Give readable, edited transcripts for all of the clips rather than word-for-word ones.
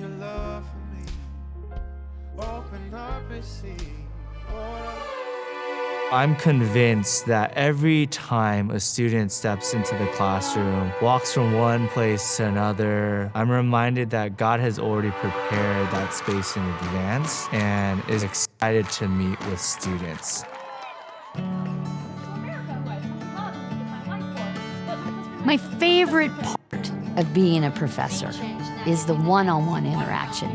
your love for me. Open up and see. I'm convinced that every time a student steps into the classroom, walks from one place to another, I'm reminded that God has already prepared that space in advance and is excited to meet with students. My favorite part of being a professor is the one-on-one interaction.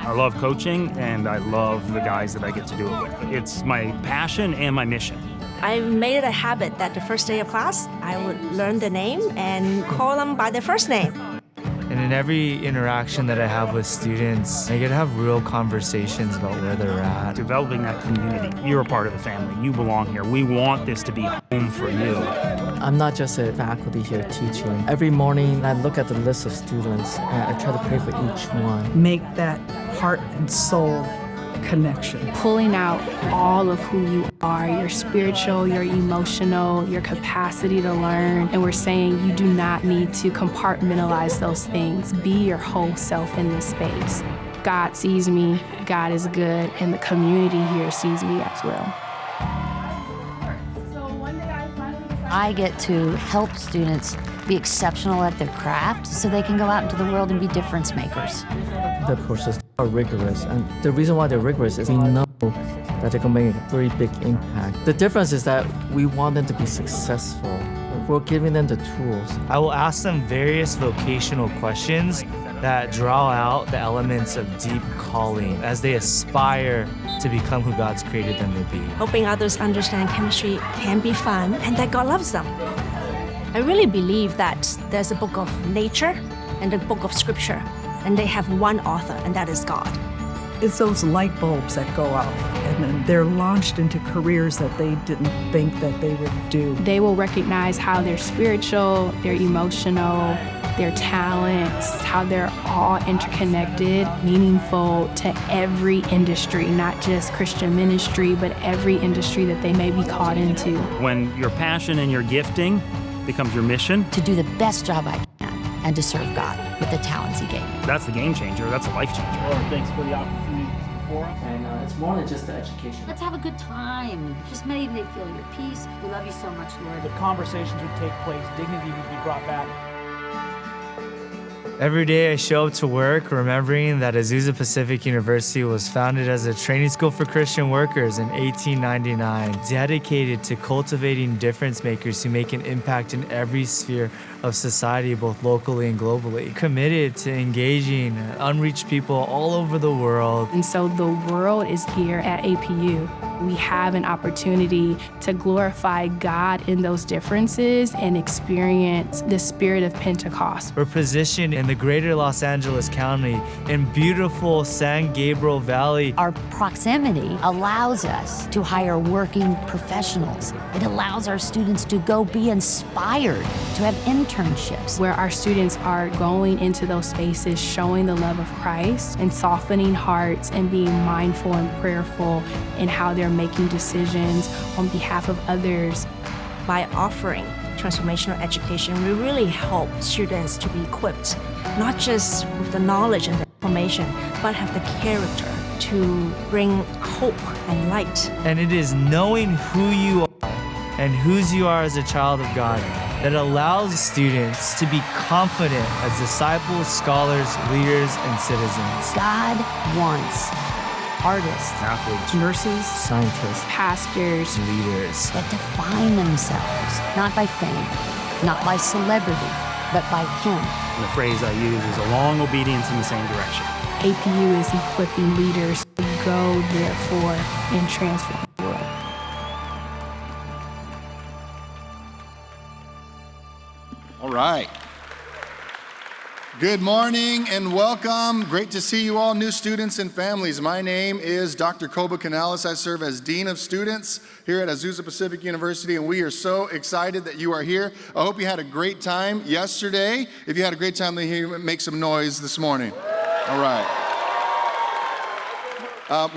I love coaching, and I love the guys that I get to do it with. It's my passion and my mission. I made it a habit that the first day of class, I would learn the name and call them by their first name. And in every interaction that I have with students, I get to have real conversations about where they're at. Developing that community. You're a part of the family. You belong here. We want this to be home for you. I'm not just a faculty here teaching. Every morning, I look at the list of students, and I try to pray for each one. Make that heart and soul connection. Pulling out all of who you are, your spiritual, your emotional, your capacity to learn. And we're saying you do not need to compartmentalize those things. Be your whole self in this space. God sees me, God is good, and the community here sees me as well. I get to help students be exceptional at their craft so they can go out into the world and be difference makers. The courses are rigorous, and the reason why they're rigorous is we know that they can make a very big impact. The difference is that we want them to be successful. We're giving them the tools. I will ask them various vocational questions that draw out the elements of deep calling as they aspire to become who God's created them to be. Helping others understand chemistry can be fun and that God loves them. I really believe that there's a book of nature and a book of scripture, and they have one author, and that is God. It's those light bulbs that go out, and then they're launched into careers that they didn't think that they would do. They will recognize how they're spiritual, they're emotional, their talents, how they're all interconnected, meaningful to every industry, not just Christian ministry, but every industry that they may be called into. When your passion and your gifting becomes your mission, To do the best job I can and to serve God with the talents He gave me. that's the game changer. That's a life changer. Lord, thanks for the opportunity before us. And it's more than just the education. Let's have a good time. Just maybe they feel your peace. We love you so much, Lord. The conversations would take place, dignity would be brought back. Every day I show up to work remembering that Azusa Pacific University was founded as a training school for Christian workers in 1899, dedicated to cultivating difference makers who make an impact in every sphere of society, both locally and globally, committed to engaging unreached people all over the world. And so the world is here at APU. We have an opportunity to glorify God in those differences and experience the spirit of Pentecost. We're positioned in the greater Los Angeles County in beautiful San Gabriel Valley. Our proximity allows us to hire working professionals. It allows our students to go be inspired, to have internships. Where our students are going into those spaces, showing the love of Christ and softening hearts and being mindful and prayerful in how they're making decisions on behalf of others. By offering transformational education, we really help students to be equipped, not just with the knowledge and the information, but have the character to bring hope and light. And it is knowing who you are and whose you are as a child of God that allows students to be confident as disciples, scholars, leaders, and citizens. God wants artists, Athletes, Nurses, Scientists. pastors, Leaders. that define themselves, not by fame, not by celebrity, but by Him. and the phrase I use is a long obedience in the same direction. APU is equipping leaders to go, therefore, and transform the world. All right. Good morning and welcome. Great to see you all, new students and families. My name is Dr. Koba Canales. I serve as Dean of Students here at Azusa Pacific University, and we are so excited that you are here. I hope you had a great time yesterday. If you had a great time, make some noise this morning. All right.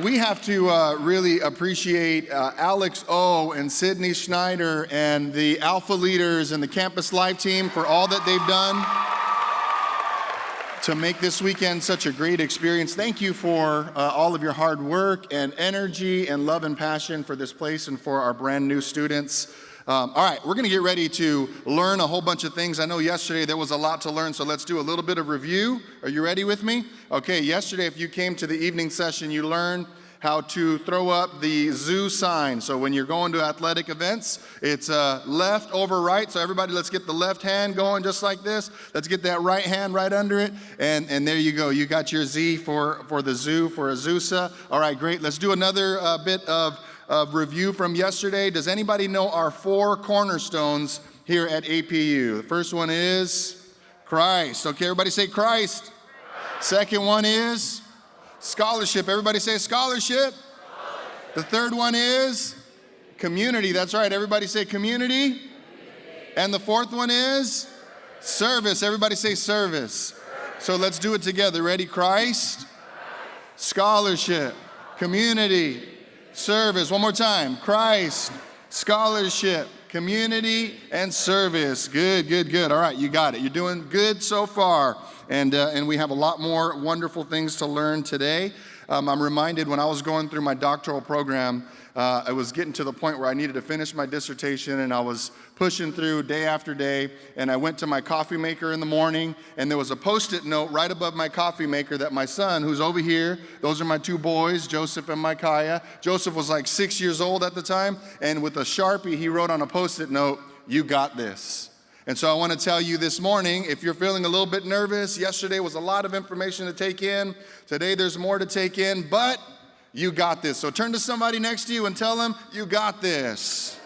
We have to really appreciate Alex O. and Sydney Schneider and the Alpha leaders and the Campus Life team for all that they've done to make this weekend such a great experience. Thank you for all of your hard work and energy and love and passion for this place and for our brand new students. All right, we're gonna get ready to learn a whole bunch of things. I know yesterday there was a lot to learn, so let's do a little bit of review. Are you ready with me? Okay, yesterday if you came to the evening session, you learned how to throw up the zoo sign. So when you're going to athletic events, it's left over right. So everybody, let's get the left hand going just like this. Let's get that right hand right under it. And there you go. You got your Z for the zoo, for Azusa. All right, great. Let's do another bit of review from yesterday. Does anybody know our 4 cornerstones here at APU? The first one is Christ. Okay, everybody say Christ. Second one is scholarship. Everybody say scholarship. The third one is community. That's right. Everybody say community. And the fourth one is service. Everybody say service. So let's do it together. Ready? Christ, scholarship, community, service. One more time. Christ, scholarship, community, and service. Good, good, good. All right, you got it. You're doing good so far. And we have a lot more wonderful things to learn today. I'm reminded when I was going through my doctoral program, I was getting to the point where I needed to finish my dissertation, and I was pushing through day after day, and I went to my coffee maker in the morning, and there was a Post-it note right above my coffee maker that my son, who's over here, those are my 2 boys, Joseph and Micaiah. Joseph was like 6 years old at the time, and with a Sharpie, he wrote on a Post-it note, "You got this." And so I want to tell you this morning, if you're feeling a little bit nervous, yesterday was a lot of information to take in. Today there's more to take in, but you got this. So turn to somebody next to you and tell them, you got this.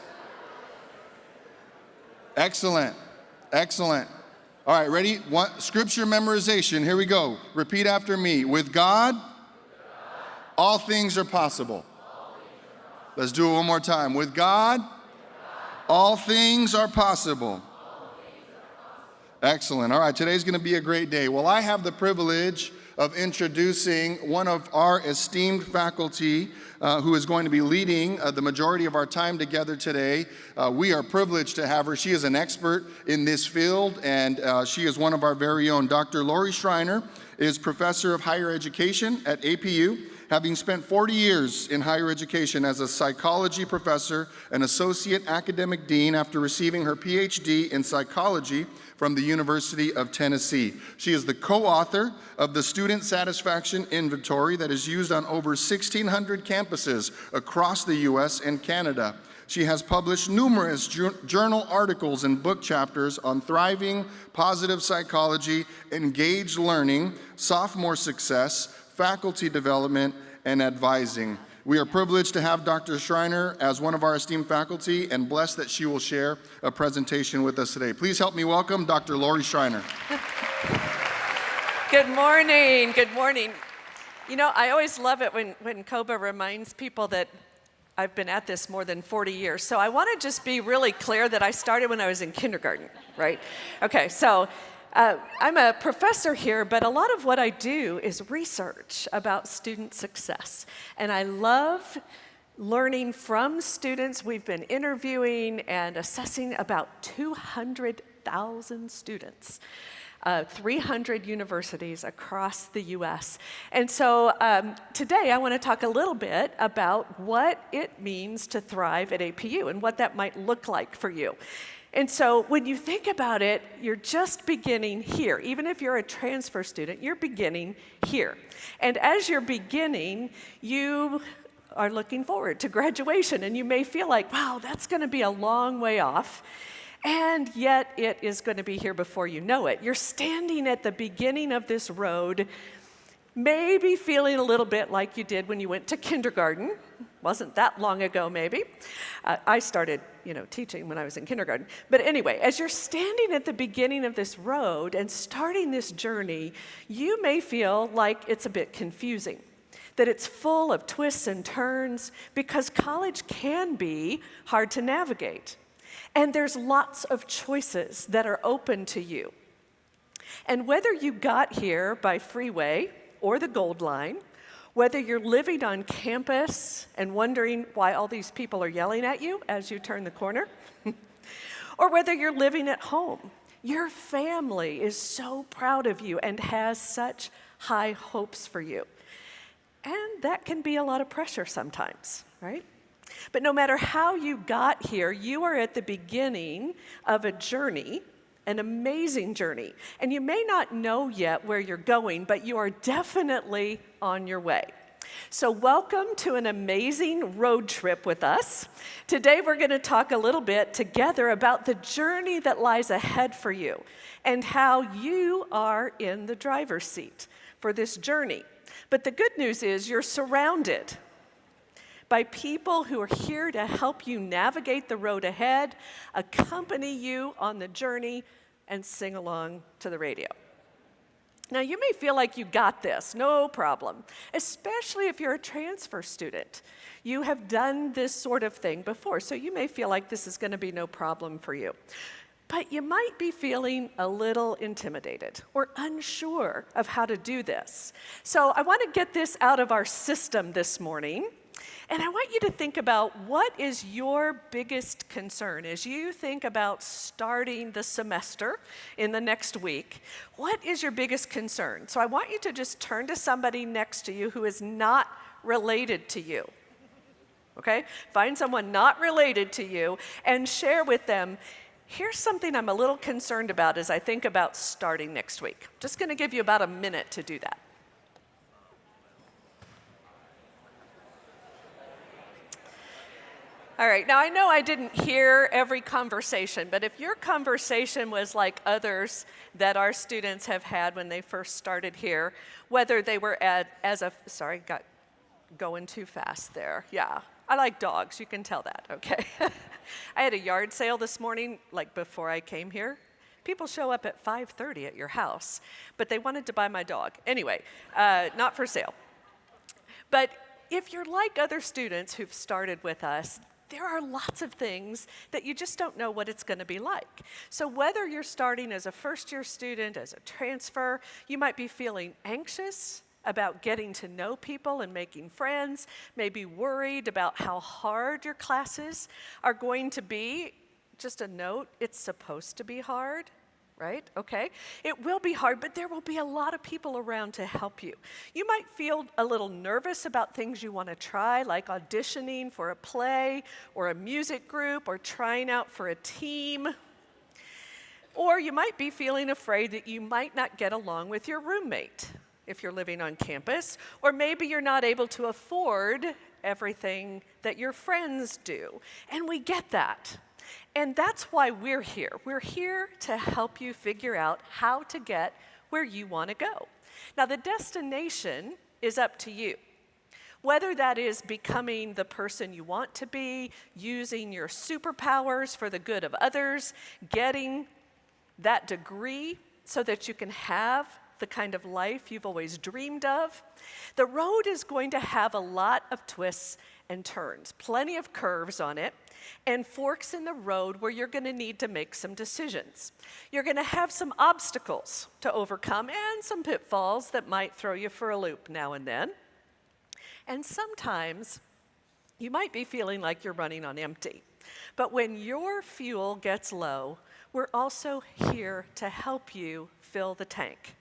Excellent, excellent. All right, ready? Scripture memorization, here we go. Repeat after me. With God, all things are possible. Let's do it one more time. With God, all things are possible. Excellent. All right, today's going to be a great day. Well, I have the privilege of introducing one of our esteemed faculty who is going to be leading the majority of our time together today. We are privileged to have her. She is an expert in this field, and she is one of our very own. Dr. Laurie Schreiner is professor of higher education at APU, having spent 40 years in higher education as a psychology professor and associate academic dean after receiving her PhD in psychology from the University of Tennessee. She is the co-author of the Student Satisfaction Inventory that is used on over 1,600 campuses across the U.S. and Canada. She has published numerous journal articles and book chapters on thriving, positive psychology, engaged learning, sophomore success, faculty development, and advising. We are privileged to have Dr. Schreiner as one of our esteemed faculty and blessed that she will share a presentation with us today. Please help me welcome Dr. Laurie Schreiner. Good morning, good morning. You know, I always love it when Koba reminds people that I've been at this more than 40 years. So I want to just be really clear that I started when I was in kindergarten, right? Okay, so I'm a professor here, but a lot of what I do is research about student success. And I love learning from students. We've been interviewing and assessing about 200,000 students, 300 universities across the US. And so today I want to talk a little bit about what it means to thrive at APU and what that might look like for you. And so when you think about it, you're just beginning here. Even if you're a transfer student, you're beginning here. And as you're beginning, you are looking forward to graduation, and you may feel like, wow, that's going to be a long way off. And yet it is going to be here before you know it. You're standing at the beginning of this road, maybe feeling a little bit like you did when you went to kindergarten. Wasn't that long ago, maybe. I started, teaching when I was in kindergarten. But anyway, as you're standing at the beginning of this road and starting this journey, you may feel like it's a bit confusing, that it's full of twists and turns, because college can be hard to navigate. And there's lots of choices that are open to you. And whether you got here by freeway or the Gold Line, whether you're living on campus and wondering why all these people are yelling at you as you turn the corner, or whether you're living at home Your family is so proud of you and has such high hopes for you. And that can be a lot of pressure sometimes, right? But no matter how you got here, you are at the beginning of a journey, an amazing journey. And you may not know yet where you're going, but you are definitely on your way. So welcome to an amazing road trip with us. Today we're going to talk a little bit together about the journey that lies ahead for you and how you are in the driver's seat for this journey. But the good news is you're surrounded by people who are here to help you navigate the road ahead, accompany you on the journey, and sing along to the radio. Now, you may feel like you got this, no problem, especially if you're a transfer student. You have done this sort of thing before, so you may feel like this is going to be no problem for you. But you might be feeling a little intimidated or unsure of how to do this. So I want to get this out of our system this morning. And I want you to think about what is your biggest concern as you think about starting the semester in the next week. What is your biggest concern? So I want you to just turn to somebody next to you who is not related to you. Okay? Find someone not related to you and share with them, here's something I'm a little concerned about as I think about starting next week. Just going to give you about a minute to do that. All right, now I know I didn't hear every conversation, but if your conversation was like others that our students have had when they first started here, whether they were got going too fast there. Yeah, I like dogs, you can tell that, okay. I had a yard sale this morning, like before I came here. People show up at 5:30 at your house, but they wanted to buy my dog. Anyway, not for sale. But if you're like other students who've started with us, there are lots of things that you just don't know what it's going to be like. So whether you're starting as a first-year student, as a transfer, you might be feeling anxious about getting to know people and making friends, maybe worried about how hard your classes are going to be. Just a note, it's supposed to be hard, right? Okay. It will be hard, but there will be a lot of people around to help you. You might feel a little nervous about things you want to try, like auditioning for a play or a music group or trying out for a team. Or you might be feeling afraid that you might not get along with your roommate if you're living on campus, or maybe you're not able to afford everything that your friends do. And we get that. And that's why we're here. We're here to help you figure out how to get where you want to go. Now, the destination is up to you. Whether that is becoming the person you want to be, using your superpowers for the good of others, getting that degree so that you can have the kind of life you've always dreamed of. The road is going to have a lot of twists and turns, plenty of curves on it, and forks in the road where you're going to need to make some decisions. You're going to have some obstacles to overcome and some pitfalls that might throw you for a loop now and then. And sometimes you might be feeling like you're running on empty. But when your fuel gets low, we're also here to help you fill the tank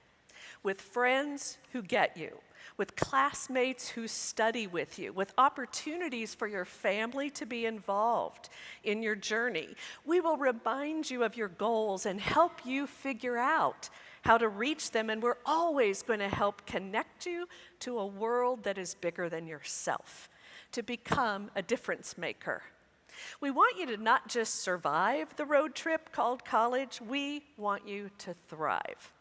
with friends who get you, with classmates who study with you, with opportunities for your family to be involved in your journey. We will remind you of your goals and help you figure out how to reach them, and we're always going to help connect you to a world that is bigger than yourself, to become a difference maker. We want you to not just survive the road trip called college, we want you to thrive.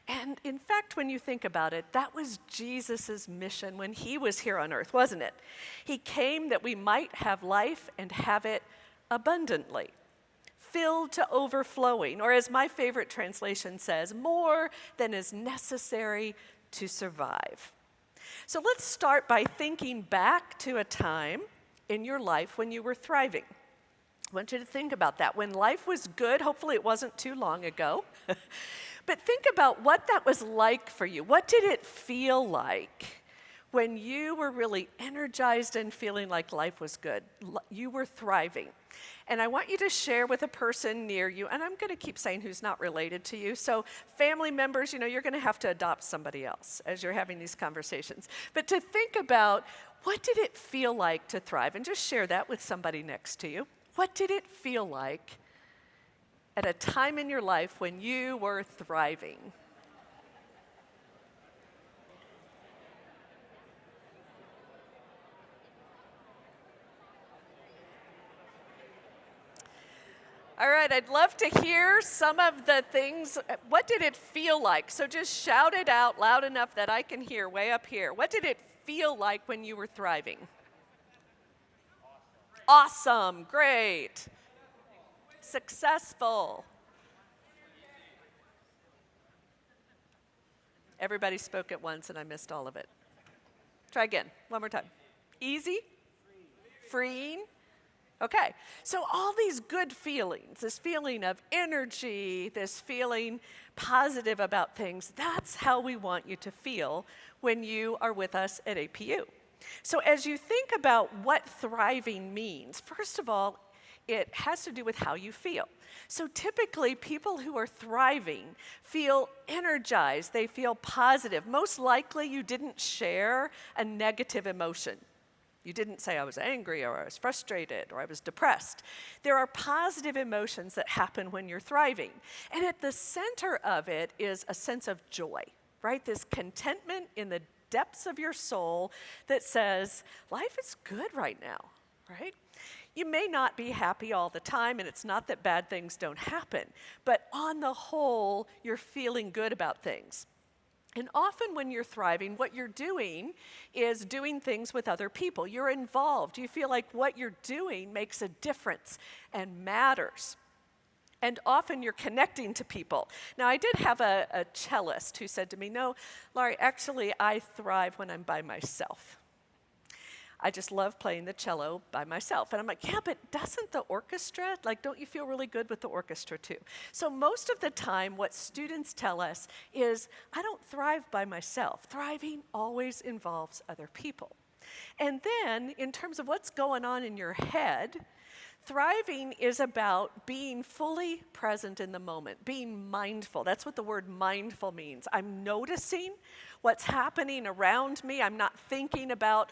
And in fact, when you think about it, that was Jesus' mission when he was here on earth, wasn't it? He came that we might have life and have it abundantly, filled to overflowing, or as my favorite translation says, more than is necessary to survive. So let's start by thinking back to a time in your life when you were thriving. I want you to think about that. When life was good, hopefully it wasn't too long ago. But think about what that was like for you. What did it feel like when you were really energized and feeling like life was good. You were thriving. And I want you to share with a person near you, and I'm going to keep saying who's not related to you. So family members, you're going to have to adopt somebody else as you're having these conversations. But to think about, what did it feel like to thrive? And just share that with somebody next to you. What did it feel like at a time in your life when you were thriving? All right, I'd love to hear some of the things. What did it feel like? So just shout it out loud enough that I can hear way up here. What did it feel like when you were thriving? Awesome, great. Successful. Everybody spoke at once and I missed all of it. Try again, one more time. Easy? Freeing? Okay, so all these good feelings, this feeling of energy, this feeling positive about things, that's how we want you to feel when you are with us at APU. So as you think about what thriving means, first of all, it has to do with how you feel. So typically, people who are thriving feel energized, they feel positive. Most likely, you didn't share a negative emotion. You didn't say, I was angry, or I was frustrated, or I was depressed. There are positive emotions that happen when you're thriving. And at the center of it is a sense of joy, right? This contentment in the depths of your soul that says, life is good right now, right? You may not be happy all the time, and it's not that bad things don't happen, but on the whole, you're feeling good about things. And often when you're thriving, what you're doing is doing things with other people. You're involved. You feel like what you're doing makes a difference and matters. And often you're connecting to people. Now, I did have a cellist who said to me, no, Laurie, actually, I thrive when I'm by myself. I just love playing the cello by myself. And I'm like, yeah, but doesn't the orchestra, don't you feel really good with the orchestra too? So most of the time, what students tell us is, I don't thrive by myself. Thriving always involves other people. And then, in terms of what's going on in your head, thriving is about being fully present in the moment, being mindful. That's what the word mindful means. I'm noticing what's happening around me. I'm not thinking about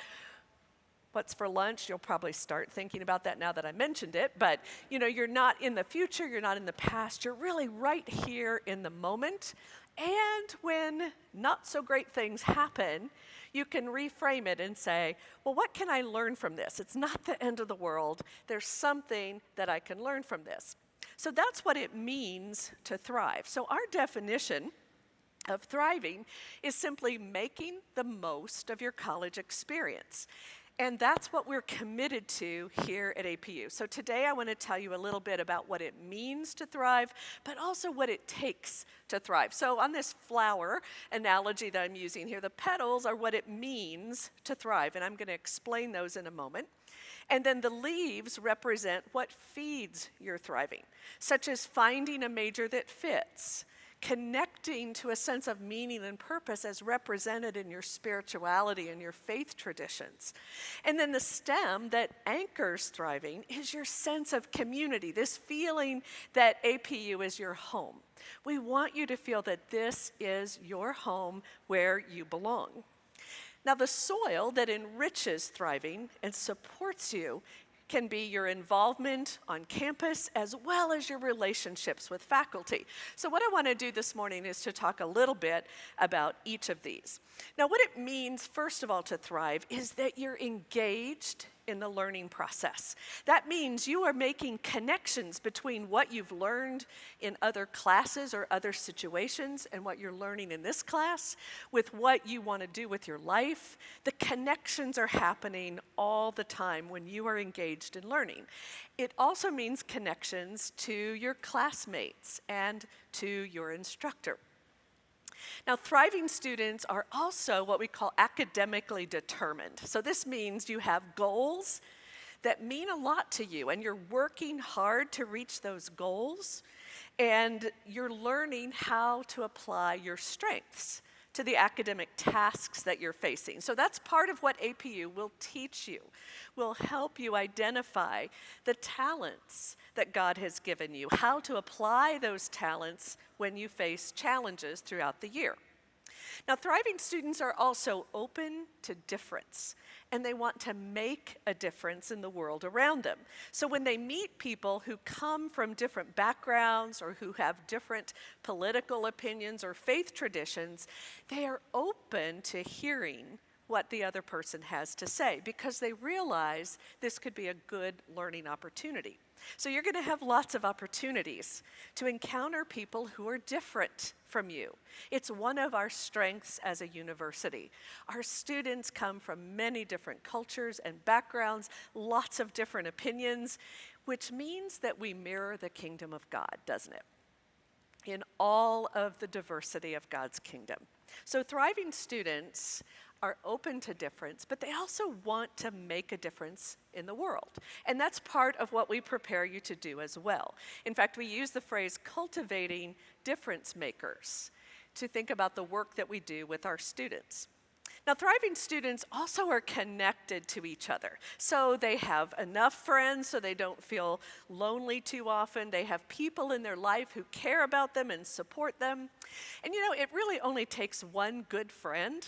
what's for lunch. You'll probably start thinking about that now that I mentioned it, but you're not in the future, you're not in the past, you're really right here in the moment. And when not so great things happen, you can reframe it and say, well, what can I learn from this? It's not the end of the world. There's something that I can learn from this. So that's what it means to thrive. So our definition of thriving is simply making the most of your college experience. And that's what we're committed to here at APU. So today I want to tell you a little bit about what it means to thrive, but also what it takes to thrive. So on this flower analogy that I'm using here, the petals are what it means to thrive, and I'm going to explain those in a moment. And then the leaves represent what feeds your thriving, such as finding a major that fits, connecting to a sense of meaning and purpose as represented in your spirituality and your faith traditions. And then the stem that anchors thriving is your sense of community, this feeling that APU is your home. We want you to feel that this is your home where you belong. Now, the soil that enriches thriving and supports you can be your involvement on campus as well as your relationships with faculty. So what I want to do this morning is to talk a little bit about each of these. Now, what it means, first of all, to thrive is that you're engaged in the learning process. That means you are making connections between what you've learned in other classes or other situations and what you're learning in this class with what you want to do with your life. The connections are happening all the time when you are engaged in learning. It also means connections to your classmates and to your instructor. Now, thriving students are also what we call academically determined. So this means you have goals that mean a lot to you, and you're working hard to reach those goals, and you're learning how to apply your strengths to the academic tasks that you're facing. So that's part of what APU will teach you, will help you identify the talents that God has given you, how to apply those talents when you face challenges throughout the year. Now, thriving students are also open to difference, and they want to make a difference in the world around them. So when they meet people who come from different backgrounds or who have different political opinions or faith traditions, they are open to hearing what the other person has to say because they realize this could be a good learning opportunity. So you're going to have lots of opportunities to encounter people who are different from you. It's one of our strengths as a university. Our students come from many different cultures and backgrounds, lots of different opinions, which means that we mirror the kingdom of God, doesn't it? In all of the diversity of God's kingdom. So thriving students are open to difference, but they also want to make a difference in the world. And that's part of what we prepare you to do as well. In fact, we use the phrase cultivating difference makers to think about the work that we do with our students. Now, thriving students also are connected to each other. So they have enough friends so they don't feel lonely too often. They have people in their life who care about them and support them. And you know, it really only takes one good friend,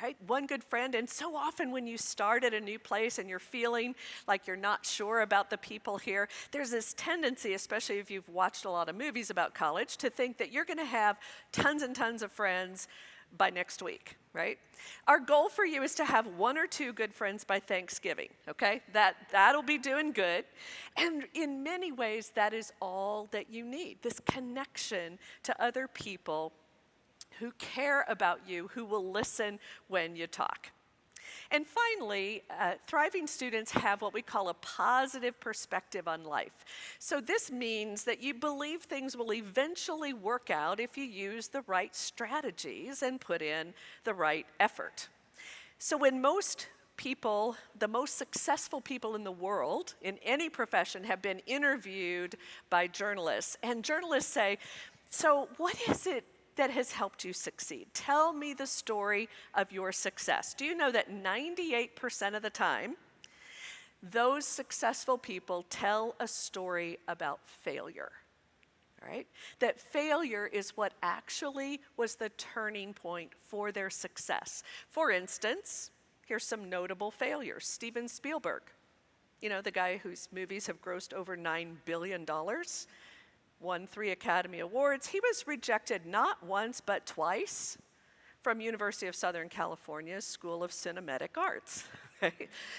right? One good friend. And so often when you start at a new place and you're feeling like you're not sure about the people here, there's this tendency, especially if you've watched a lot of movies about college, to think that you're going to have tons and tons of friends by next week, right? Our goal for you is to have one or two good friends by Thanksgiving, okay? That'll be doing good. And in many ways, that is all that you need, this connection to other people who care about you, who will listen when you talk. And finally, thriving students have what we call a positive perspective on life. So this means that you believe things will eventually work out if you use the right strategies and put in the right effort. So when most people, the most successful people in the world, in any profession, have been interviewed by journalists, and journalists say, so what is it that has helped you succeed? Tell me the story of your success. Do you know that 98% of the time, those successful people tell a story about failure, right? That failure is what actually was the turning point for their success. For instance, here's some notable failures. Steven Spielberg, you know, the guy whose movies have grossed over $9 billion, won 3 Academy Awards. He was rejected not once but twice from University of Southern California's School of Cinematic Arts.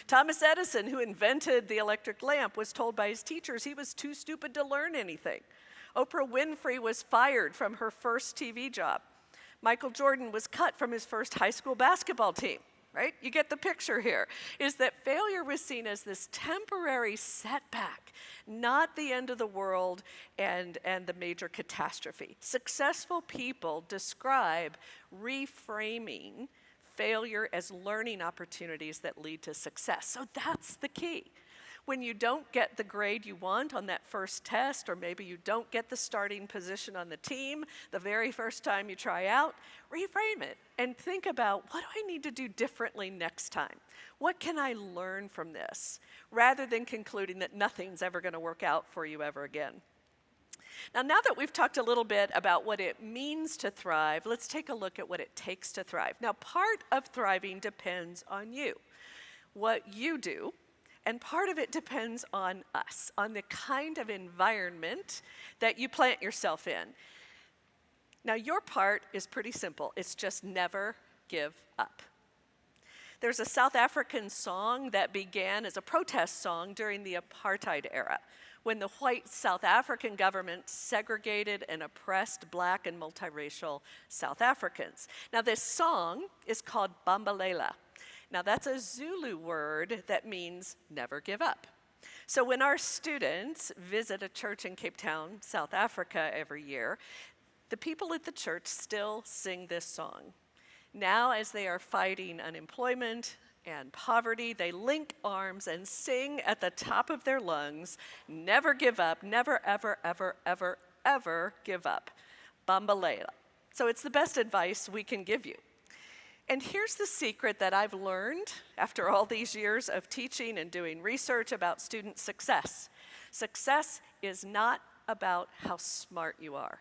Thomas Edison, who invented the electric lamp, was told by his teachers he was too stupid to learn anything. Oprah Winfrey was fired from her first TV job. Michael Jordan was cut from his first high school basketball team. Right? You get the picture here, is that failure was seen as this temporary setback, not the end of the world and the major catastrophe. Successful people describe reframing failure as learning opportunities that lead to success. So that's the key. When you don't get the grade you want on that first test, or maybe you don't get the starting position on the team the very first time you try out, reframe it and think about, what do I need to do differently next time? What can I learn from this? Rather than concluding that nothing's ever going to work out for you ever again. Now that we've talked a little bit about what it means to thrive, let's take a look at what it takes to thrive. Now, part of thriving depends on you, what you do. And part of it depends on us, on the kind of environment that you plant yourself in. Now, your part is pretty simple. It's just never give up. There's a South African song that began as a protest song during the apartheid era, when the white South African government segregated and oppressed black and multiracial South Africans. Now, this song is called Bambalela. Now, that's a Zulu word that means never give up. So when our students visit a church in Cape Town, South Africa every year, the people at the church still sing this song. Now, as they are fighting unemployment and poverty, they link arms and sing at the top of their lungs, never give up, never, ever, ever, ever, ever give up. Bambalela. So it's the best advice we can give you. And here's the secret that I've learned after all these years of teaching and doing research about student success. Success is not about how smart you are.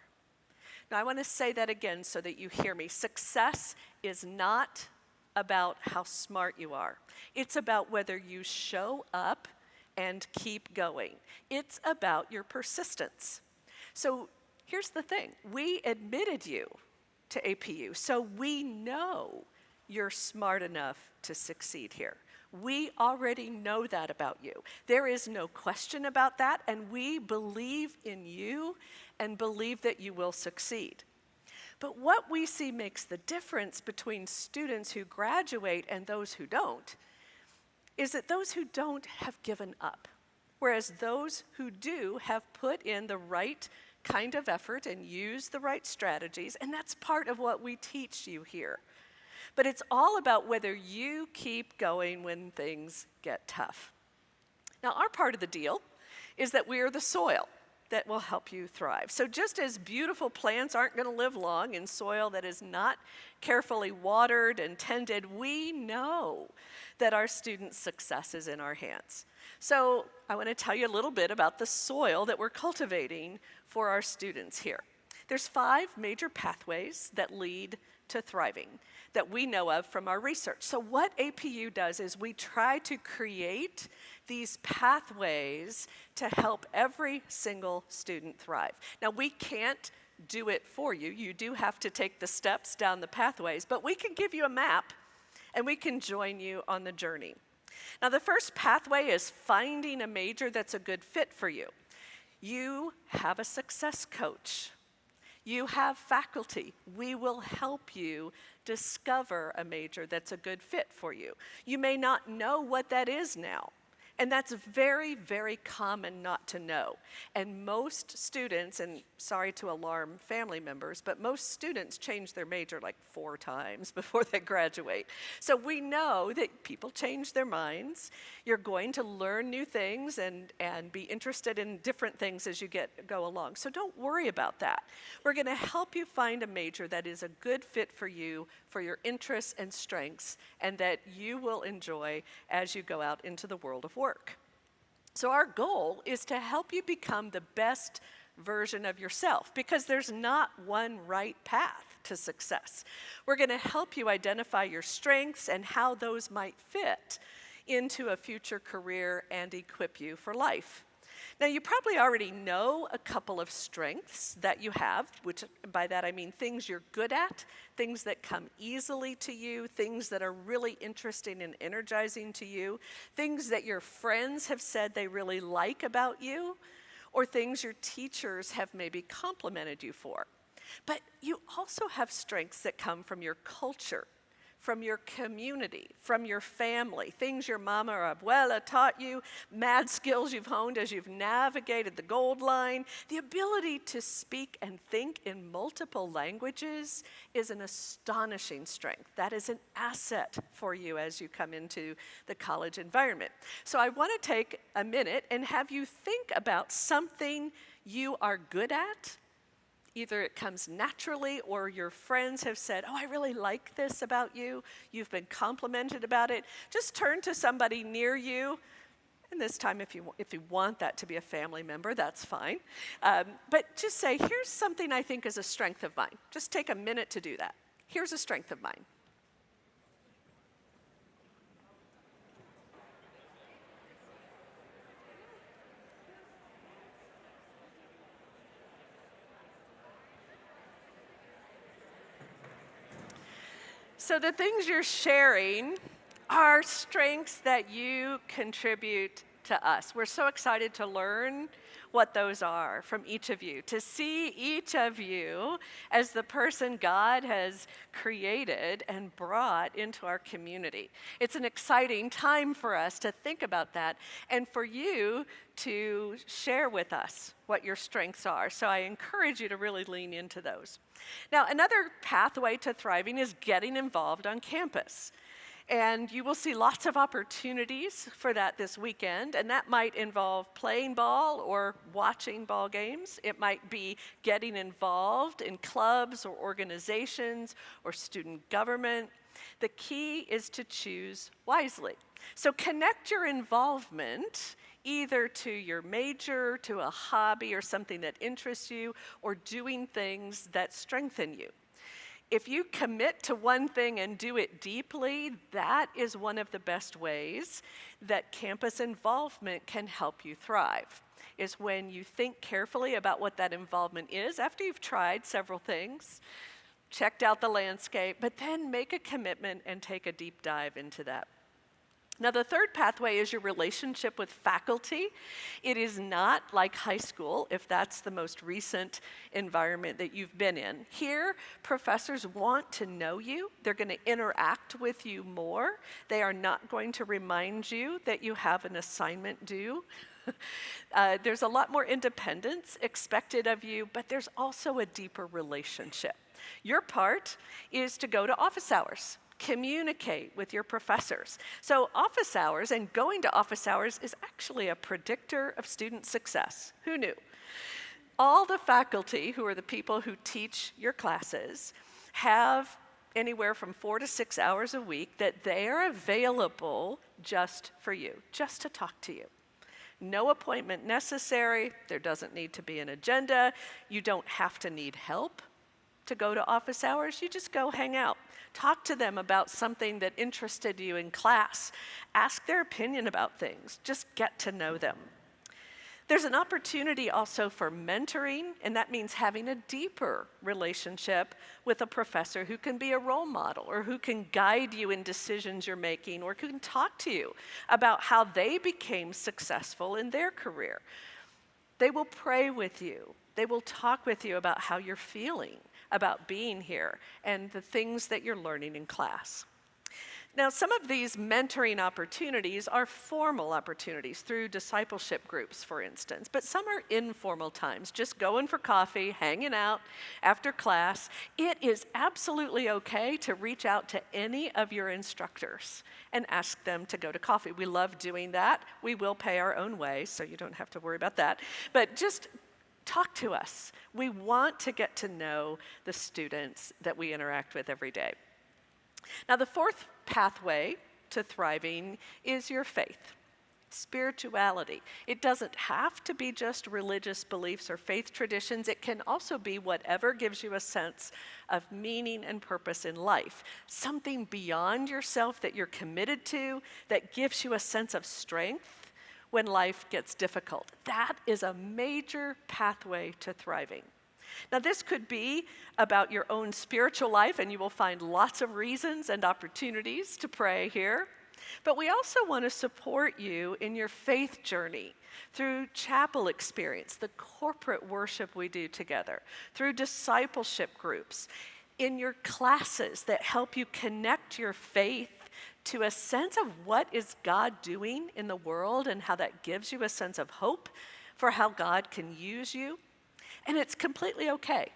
Now, I want to say that again so that you hear me. Success is not about how smart you are. It's about whether you show up and keep going. It's about your persistence. So here's the thing. We admitted you to APU, so we know you're smart enough to succeed here. We already know that about you. There is no question about that, and we believe in you and believe that you will succeed. But what we see makes the difference between students who graduate and those who don't is that those who don't have given up, whereas those who do have put in the right kind of effort and used the right strategies, and that's part of what we teach you here. But it's all about whether you keep going when things get tough. Now, our part of the deal is that we are the soil that will help you thrive. So just as beautiful plants aren't going to live long in soil that is not carefully watered and tended, we know that our students' success is in our hands. So I want to tell you a little bit about the soil that we're cultivating for our students here. There's 5 major pathways that lead to thriving that we know of from our research. So what APU does is we try to create these pathways to help every single student thrive. Now, we can't do it for you. You do have to take the steps down the pathways, but we can give you a map and we can join you on the journey. Now, the first pathway is finding a major that's a good fit for you. You have a success coach. You have faculty. We will help you discover a major that's a good fit for you. You may not know what that is now, and that's very, very common not to know. And most students, and sorry to alarm family members, but most students change their major like 4 times before they graduate. So we know that people change their minds. You're going to learn new things and be interested in different things as you go along. So don't worry about that. We're going to help you find a major that is a good fit for you, for your interests and strengths, and that you will enjoy as you go out into the world of work. So our goal is to help you become the best version of yourself, because there's not one right path to success. We're going to help you identify your strengths and how those might fit into a future career and equip you for life. Now, you probably already know a couple of strengths that you have, which by that I mean things you're good at, things that come easily to you, things that are really interesting and energizing to you, things that your friends have said they really like about you, or things your teachers have maybe complimented you for. But you also have strengths that come from your culture, from your community, from your family, things your mama or abuela taught you, mad skills you've honed as you've navigated the gold line. The ability to speak and think in multiple languages is an astonishing strength. That is an asset for you as you come into the college environment. So I want to take a minute and have you think about something you are good at. Either it comes naturally or your friends have said, oh, I really like this about you. You've been complimented about it. Just turn to somebody near you. And this time, if you want that to be a family member, that's fine. But just say, here's something I think is a strength of mine. Just take a minute to do that. Here's a strength of mine. So the things you're sharing are strengths that you contribute to us. We're so excited to learn what those are from each of you, to see each of you as the person God has created and brought into our community. It's an exciting time for us to think about that and for you to share with us what your strengths are. So I encourage you to really lean into those. Now, another pathway to thriving is getting involved on campus. And you will see lots of opportunities for that this weekend, and that might involve playing ball or watching ball games. It might be getting involved in clubs or organizations or student government. The key is to choose wisely. So connect your involvement either to your major, to a hobby or something that interests you, or doing things that strengthen you. If you commit to one thing and do it deeply, that is one of the best ways that campus involvement can help you thrive, is when you think carefully about what that involvement is after you've tried several things, checked out the landscape, but then make a commitment and take a deep dive into that. Now, the third pathway is your relationship with faculty. It is not like high school, if that's the most recent environment that you've been in. Here, professors want to know you. They're going to interact with you more. They are not going to remind you that you have an assignment due. There's a lot more independence expected of you, but there's also a deeper relationship. Your part is to go to office hours. Communicate with your professors. So office hours and going to office hours is actually a predictor of student success. Who knew? All the faculty, who are the people who teach your classes, have anywhere from 4 to 6 hours a week that they are available just for you, just to talk to you. No appointment necessary. There doesn't need to be an agenda. You don't have to need help to go to office hours. You just go hang out. Talk to them about something that interested you in class. Ask their opinion about things. Just get to know them. There's an opportunity also for mentoring, and that means having a deeper relationship with a professor who can be a role model or who can guide you in decisions you're making or who can talk to you about how they became successful in their career. They will pray with you. They will talk with you about how you're feeling about being here and the things that you're learning in class. Now, some of these mentoring opportunities are formal opportunities through discipleship groups, for instance, but some are informal times, just going for coffee, hanging out after class. It is absolutely okay to reach out to any of your instructors and ask them to go to coffee. We love doing that. We will pay our own way, so you don't have to worry about that. But just talk to us. We want to get to know the students that we interact with every day. Now, the fourth pathway to thriving is your faith, spirituality. It doesn't have to be just religious beliefs or faith traditions. It can also be whatever gives you a sense of meaning and purpose in life, something beyond yourself that you're committed to, that gives you a sense of strength when life gets difficult. That is a major pathway to thriving. Now, this could be about your own spiritual life, and you will find lots of reasons and opportunities to pray here. But we also want to support you in your faith journey through chapel experience, the corporate worship we do together, through discipleship groups, in your classes that help you connect your faith to a sense of what is God doing in the world and how that gives you a sense of hope for how God can use you. And it's completely okay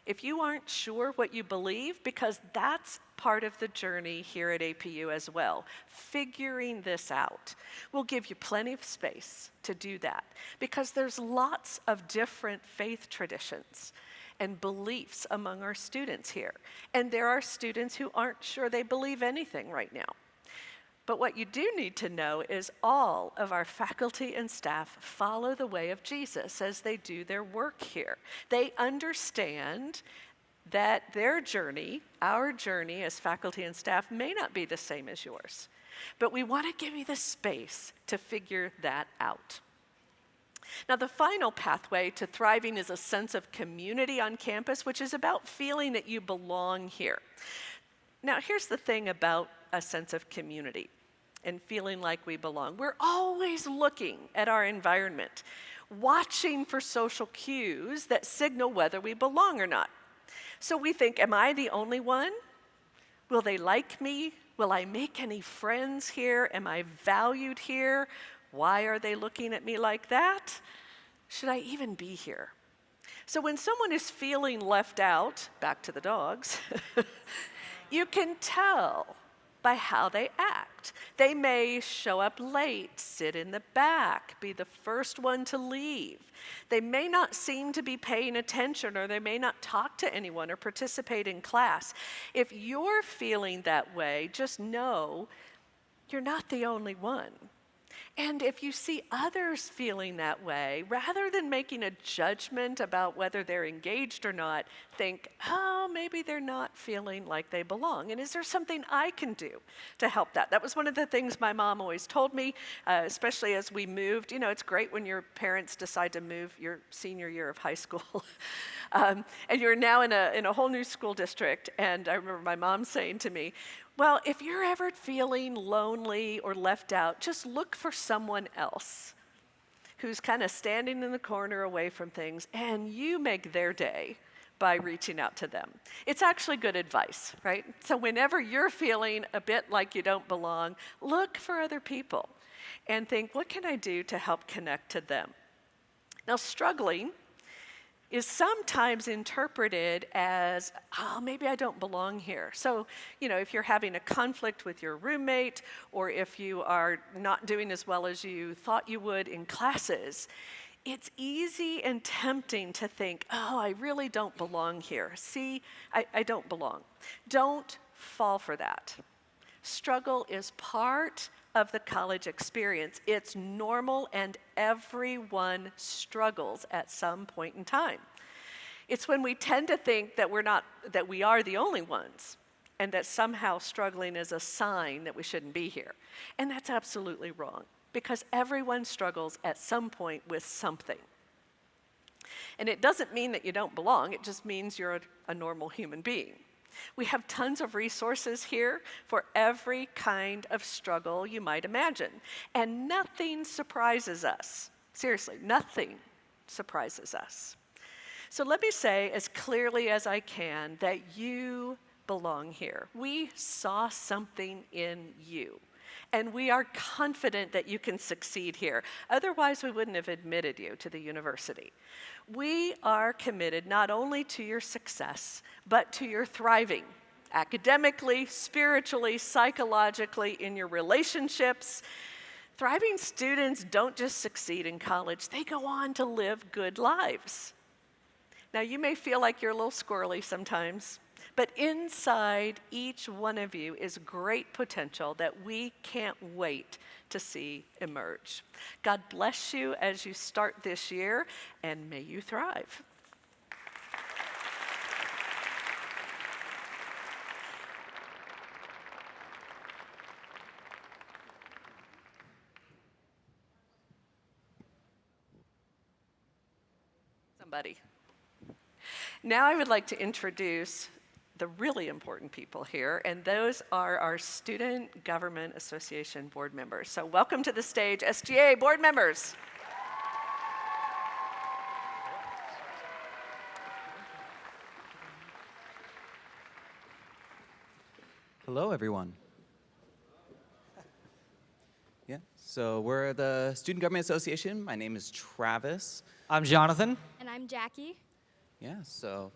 if you aren't sure what you believe, because that's part of the journey here at APU as well. Figuring this out will give you plenty of space to do that, because there's lots of different faith traditions and beliefs among our students here. And there are students who aren't sure they believe anything right now. But what you do need to know is all of our faculty and staff follow the way of Jesus as they do their work here. They understand that their journey, our journey as faculty and staff, may not be the same as yours. But we want to give you the space to figure that out. Now, the final pathway to thriving is a sense of community on campus, which is about feeling that you belong here. Now, here's the thing about a sense of community and feeling like we belong. We're always looking at our environment, watching for social cues that signal whether we belong or not. So we think, am I the only one? Will they like me? Will I make any friends here? Am I valued here? Why are they looking at me like that? Should I even be here? So when someone is feeling left out, back to the dogs, you can tell by how they act. They may show up late, sit in the back, be the first one to leave. They may not seem to be paying attention, or they may not talk to anyone or participate in class. If you're feeling that way, just know you're not the only one. And if you see others feeling that way, rather than making a judgment about whether they're engaged or not, think, oh, maybe they're not feeling like they belong. And is there something I can do to help that? That was one of the things my mom always told me, especially as we moved. You know, it's great when your parents decide to move your senior year of high school. And you're now in a whole new school district. And I remember my mom saying to me, well, if you're ever feeling lonely or left out, just look for someone else who's kind of standing in the corner away from things, and you make their day by reaching out to them. It's actually good advice, right? So whenever you're feeling a bit like you don't belong, look for other people and think, what can I do to help connect to them? Now, struggling is sometimes interpreted as, oh, maybe I don't belong here. So, you know, if you're having a conflict with your roommate, or if you are not doing as well as you thought you would in classes, it's easy and tempting to think, oh, I really don't belong here. See, I don't belong. Don't fall for that. Struggle is part of the college experience. It's normal, and everyone struggles at some point in time. It's when we tend to think that we are the only ones, and that somehow struggling is a sign that we shouldn't be here. And that's absolutely wrong, because everyone struggles at some point with something. And it doesn't mean that you don't belong, it just means you're a normal human being. We have tons of resources here for every kind of struggle you might imagine. And nothing surprises us. Seriously, nothing surprises us. So let me say as clearly as I can that you belong here. We saw something in you, and we are confident that you can succeed here. Otherwise, we wouldn't have admitted you to the university. We are committed not only to your success, but to your thriving, academically, spiritually, psychologically, in your relationships. Thriving students don't just succeed in college, they go on to live good lives. Now, you may feel like you're a little squirrely sometimes, but inside each one of you is great potential that we can't wait to see emerge. God bless you as you start this year, and may you thrive. Somebody. Now I would like to introduce the really important people here, and those are our Student Government Association board members. So welcome to the stage, SGA board members. Hello, everyone. Yeah, so we're the Student Government Association. My name is Travis. I'm Jonathan. And I'm Jackie. Yeah, so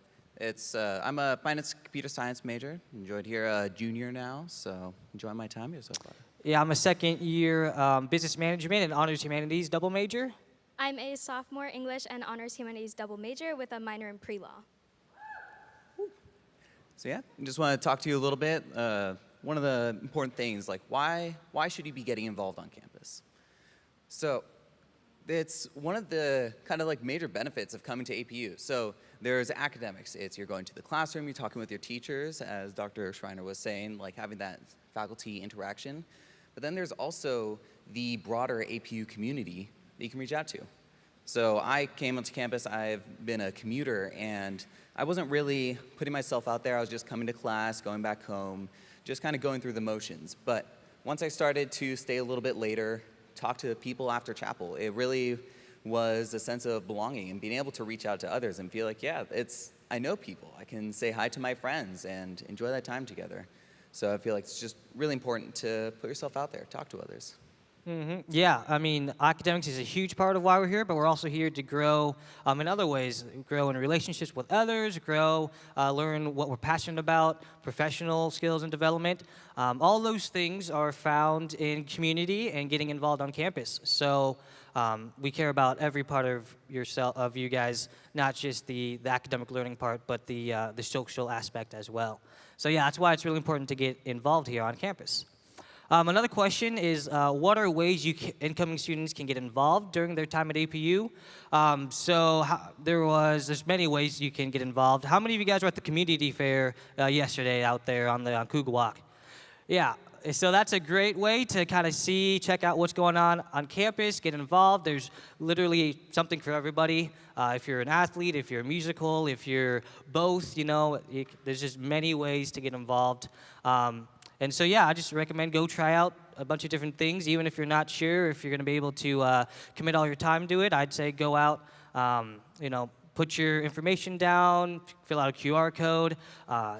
I'm a finance computer science major. Enjoyed here a junior now, so enjoying my time here so far. Yeah, I'm a second year business management and honors humanities double major. I'm a sophomore English and honors humanities double major with a minor in pre-law. So yeah, I just want to talk to you a little bit. One of the important things, like why should you be getting involved on campus? So it's one of the kind of like major benefits of coming to APU. So there's academics. It's you're going to the classroom, you're talking with your teachers, as Dr. Schreiner was saying, like having that faculty interaction. But then there's also the broader APU community that you can reach out to. So I came onto campus, I've been a commuter, and I wasn't really putting myself out there. I was just coming to class, going back home, just kind of going through the motions. But once I started to stay a little bit later, talk to people after chapel, it really was a sense of belonging and being able to reach out to others and feel like, yeah, I know people. I can say hi to my friends and enjoy that time together. So I feel like it's just really important to put yourself out there, talk to others. Yeah, I mean, academics is a huge part of why we're here, but we're also here to grow in other ways, grow in relationships with others, grow, learn what we're passionate about, professional skills and development. All those things are found in community and getting involved on campus. So we care about every part of you guys, not just the academic learning part, but the social aspect as well. So yeah, that's why it's really important to get involved here on campus. Another question is, what are ways incoming students can get involved during their time at APU? There's many ways you can get involved. How many of you guys were at the community fair yesterday out there on Kugawak? Yeah, so that's a great way to kind of check out what's going on campus, get involved. There's literally something for everybody. If you're an athlete, if you're musical, if you're both, there's just many ways to get involved. And so, yeah, I just recommend go try out a bunch of different things. Even if you're not sure if you're going to be able to commit all your time to it, I'd say go out, put your information down, fill out a QR code,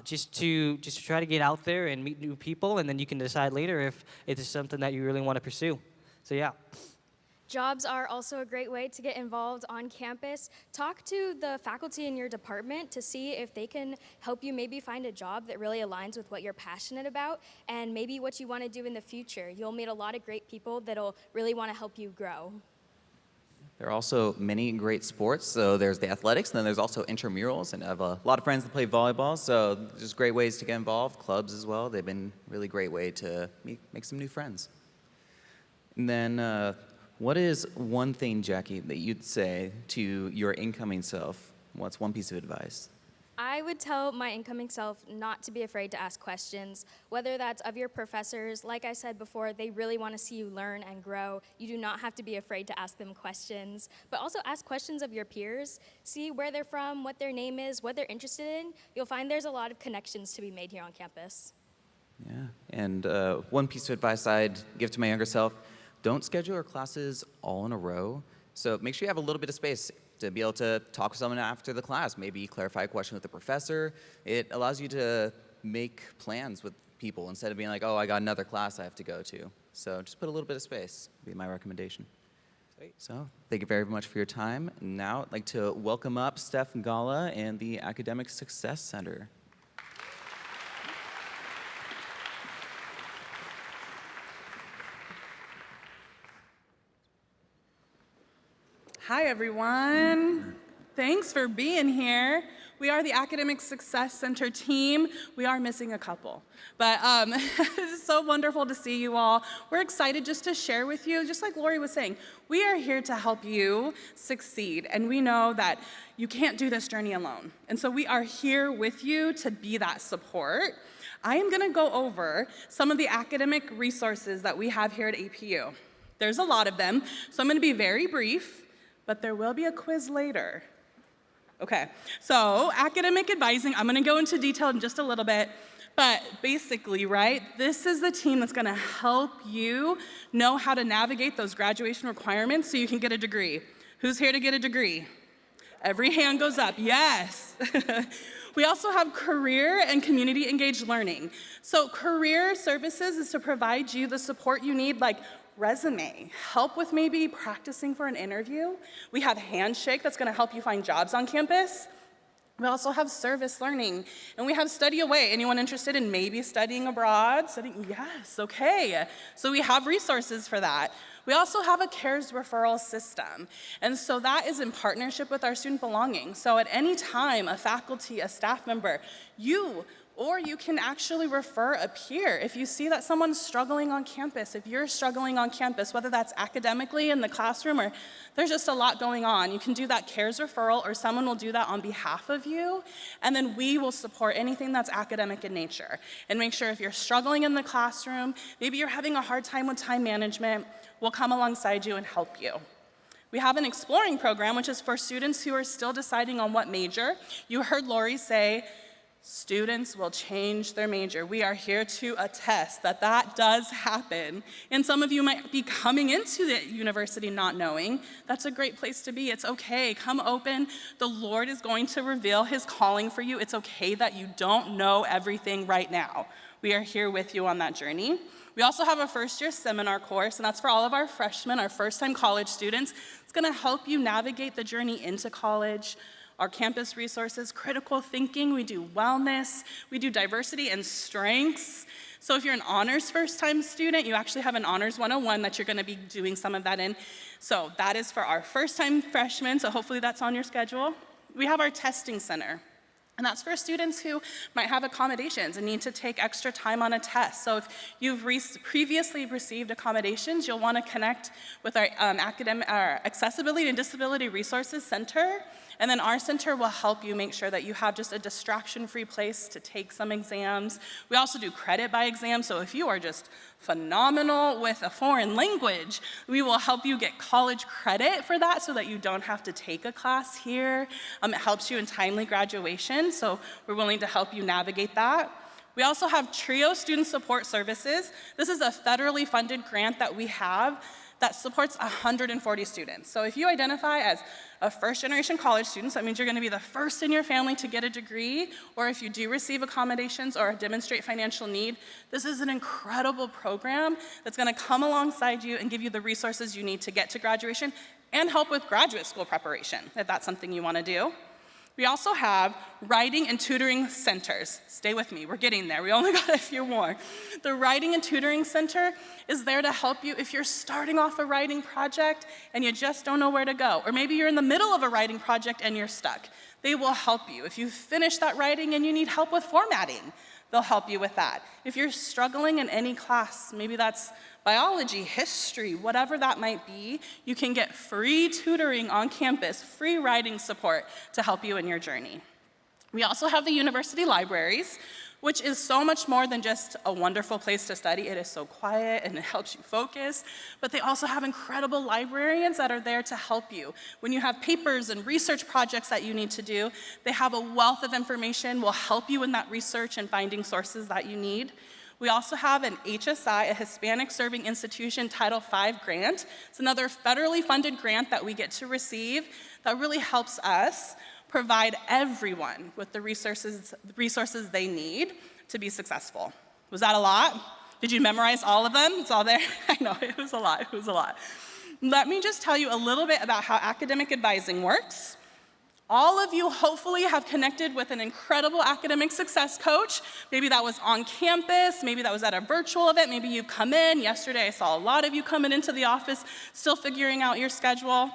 just to try to get out there and meet new people, and then you can decide later if it is something that you really want to pursue. So, yeah. Jobs are also a great way to get involved on campus. Talk to the faculty in your department to see if they can help you maybe find a job that really aligns with what you're passionate about and maybe what you want to do in the future. You'll meet a lot of great people that'll really want to help you grow. There are also many great sports. So there's the athletics, and then there's also intramurals. And I have a lot of friends that play volleyball, so there's great ways to get involved. Clubs as well. They've been a really great way to make some new friends. And then what is one thing, Jackie, that you'd say to your incoming self? What's one piece of advice? I would tell my incoming self not to be afraid to ask questions, whether that's of your professors. Like I said before, they really want to see you learn and grow. You do not have to be afraid to ask them questions, but also ask questions of your peers. See where they're from, what their name is, what they're interested in. You'll find there's a lot of connections to be made here on campus. Yeah, and one piece of advice I'd give to my younger self, don't schedule your classes all in a row. So make sure you have a little bit of space to be able to talk to someone after the class, maybe clarify a question with the professor. It allows you to make plans with people instead of being like, oh, I got another class I have to go to. So just put a little bit of space, would be my recommendation. So thank you very much for your time. Now I'd like to welcome up Steph Ngala and the Academic Success Center. Hi, everyone. Thanks for being here. We are the Academic Success Center team. We are missing a couple, but it's so wonderful to see you all. We're excited just to share with you, just like Laurie was saying, we are here to help you succeed, and we know that you can't do this journey alone. And so we are here with you to be that support. I am gonna go over some of the academic resources that we have here at APU. There's a lot of them, so I'm gonna be very brief, but there will be a quiz later. Okay, so academic advising, I'm gonna go into detail in just a little bit, but basically, right, this is the team that's gonna help you know how to navigate those graduation requirements so you can get a degree. Who's here to get a degree? Every hand goes up, yes. We also have career and community engaged learning. So career services is to provide you the support you need, like resume, help with maybe practicing for an interview. We have Handshake that's gonna help you find jobs on campus. We also have service learning, and we have Study Away. Anyone interested in maybe studying abroad? Yes, okay. So we have resources for that. We also have a CARES referral system, and so that is in partnership with our Student Belonging. So at any time, a faculty, a staff member, or you can actually refer a peer. If you see that someone's struggling on campus, if you're struggling on campus, whether that's academically in the classroom or there's just a lot going on, you can do that CARES referral, or someone will do that on behalf of you, and then we will support anything that's academic in nature and make sure if you're struggling in the classroom, maybe you're having a hard time with time management, we'll come alongside you and help you. We have an exploring program, which is for students who are still deciding on what major. You heard Laurie say, students will change their major. We are here to attest that that does happen. And some of you might be coming into the university not knowing. That's a great place to be. It's okay. Come open. The Lord is going to reveal his calling for you. It's okay that you don't know everything right now. We are here with you on that journey. We also have a first-year seminar course, and that's for all of our freshmen, our first-time college students. It's gonna help you navigate the journey into college, our campus resources, critical thinking, we do wellness, we do diversity and strengths. So if you're an honors first-time student, you actually have an honors 101 that you're gonna be doing some of that in. So that is for our first-time freshmen, so hopefully that's on your schedule. We have our testing center. And that's for students who might have accommodations and need to take extra time on a test. So if you've previously received accommodations, you'll want to connect with our Accessibility and Disability Resources Center. And then our center will help you make sure that you have just a distraction-free place to take some exams. We also do credit by exam, so if you are just phenomenal with a foreign language, we will help you get college credit for that so that you don't have to take a class here. It helps you in timely graduation, so we're willing to help you navigate that. We also have TRIO Student Support Services. This is a federally funded grant that we have that supports 140 students. So if you identify as a first-generation college student, so that means you're gonna be the first in your family to get a degree, or if you do receive accommodations or demonstrate financial need, this is an incredible program that's gonna come alongside you and give you the resources you need to get to graduation and help with graduate school preparation, if that's something you wanna do. We also have writing and tutoring centers. Stay with me, we're getting there. We only got a few more. The Writing and Tutoring Center is there to help you if you're starting off a writing project and you just don't know where to go, or maybe you're in the middle of a writing project and you're stuck. They will help you. If you finish that writing and you need help with formatting, they'll help you with that. If you're struggling in any class, maybe that's biology, history, whatever that might be, you can get free tutoring on campus, free writing support to help you in your journey. We also have the university libraries, which is so much more than just a wonderful place to study. It is so quiet and it helps you focus, but they also have incredible librarians that are there to help you. When you have papers and research projects that you need to do, they have a wealth of information, will help you in that research and finding sources that you need. We also have an HSI, a Hispanic Serving Institution Title V grant. It's another federally funded grant that we get to receive that really helps us provide everyone with the resources they need to be successful. Was that a lot? Did you memorize all of them? It's all there? I know, it was a lot. Let me just tell you a little bit about how academic advising works. All of you hopefully have connected with an incredible academic success coach. Maybe that was on campus, maybe that was at a virtual event, maybe you've come in. Yesterday I saw a lot of you coming into the office, still figuring out your schedule.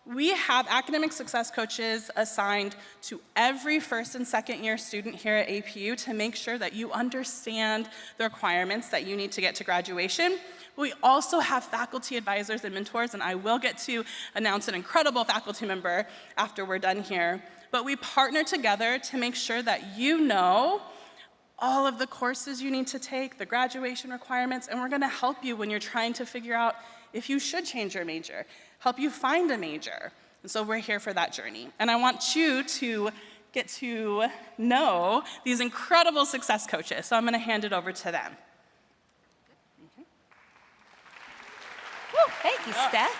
We have academic success coaches assigned to every first and second year student here at APU to make sure that you understand the requirements that you need to get to graduation. We also have faculty advisors and mentors, and I will get to announce an incredible faculty member after we're done here. But we partner together to make sure that you know all of the courses you need to take, the graduation requirements, and we're gonna help you when you're trying to figure out if you should change your major, help you find a major. And so we're here for that journey. And I want you to get to know these incredible success coaches, so I'm gonna hand it over to them. Thank you, Steph.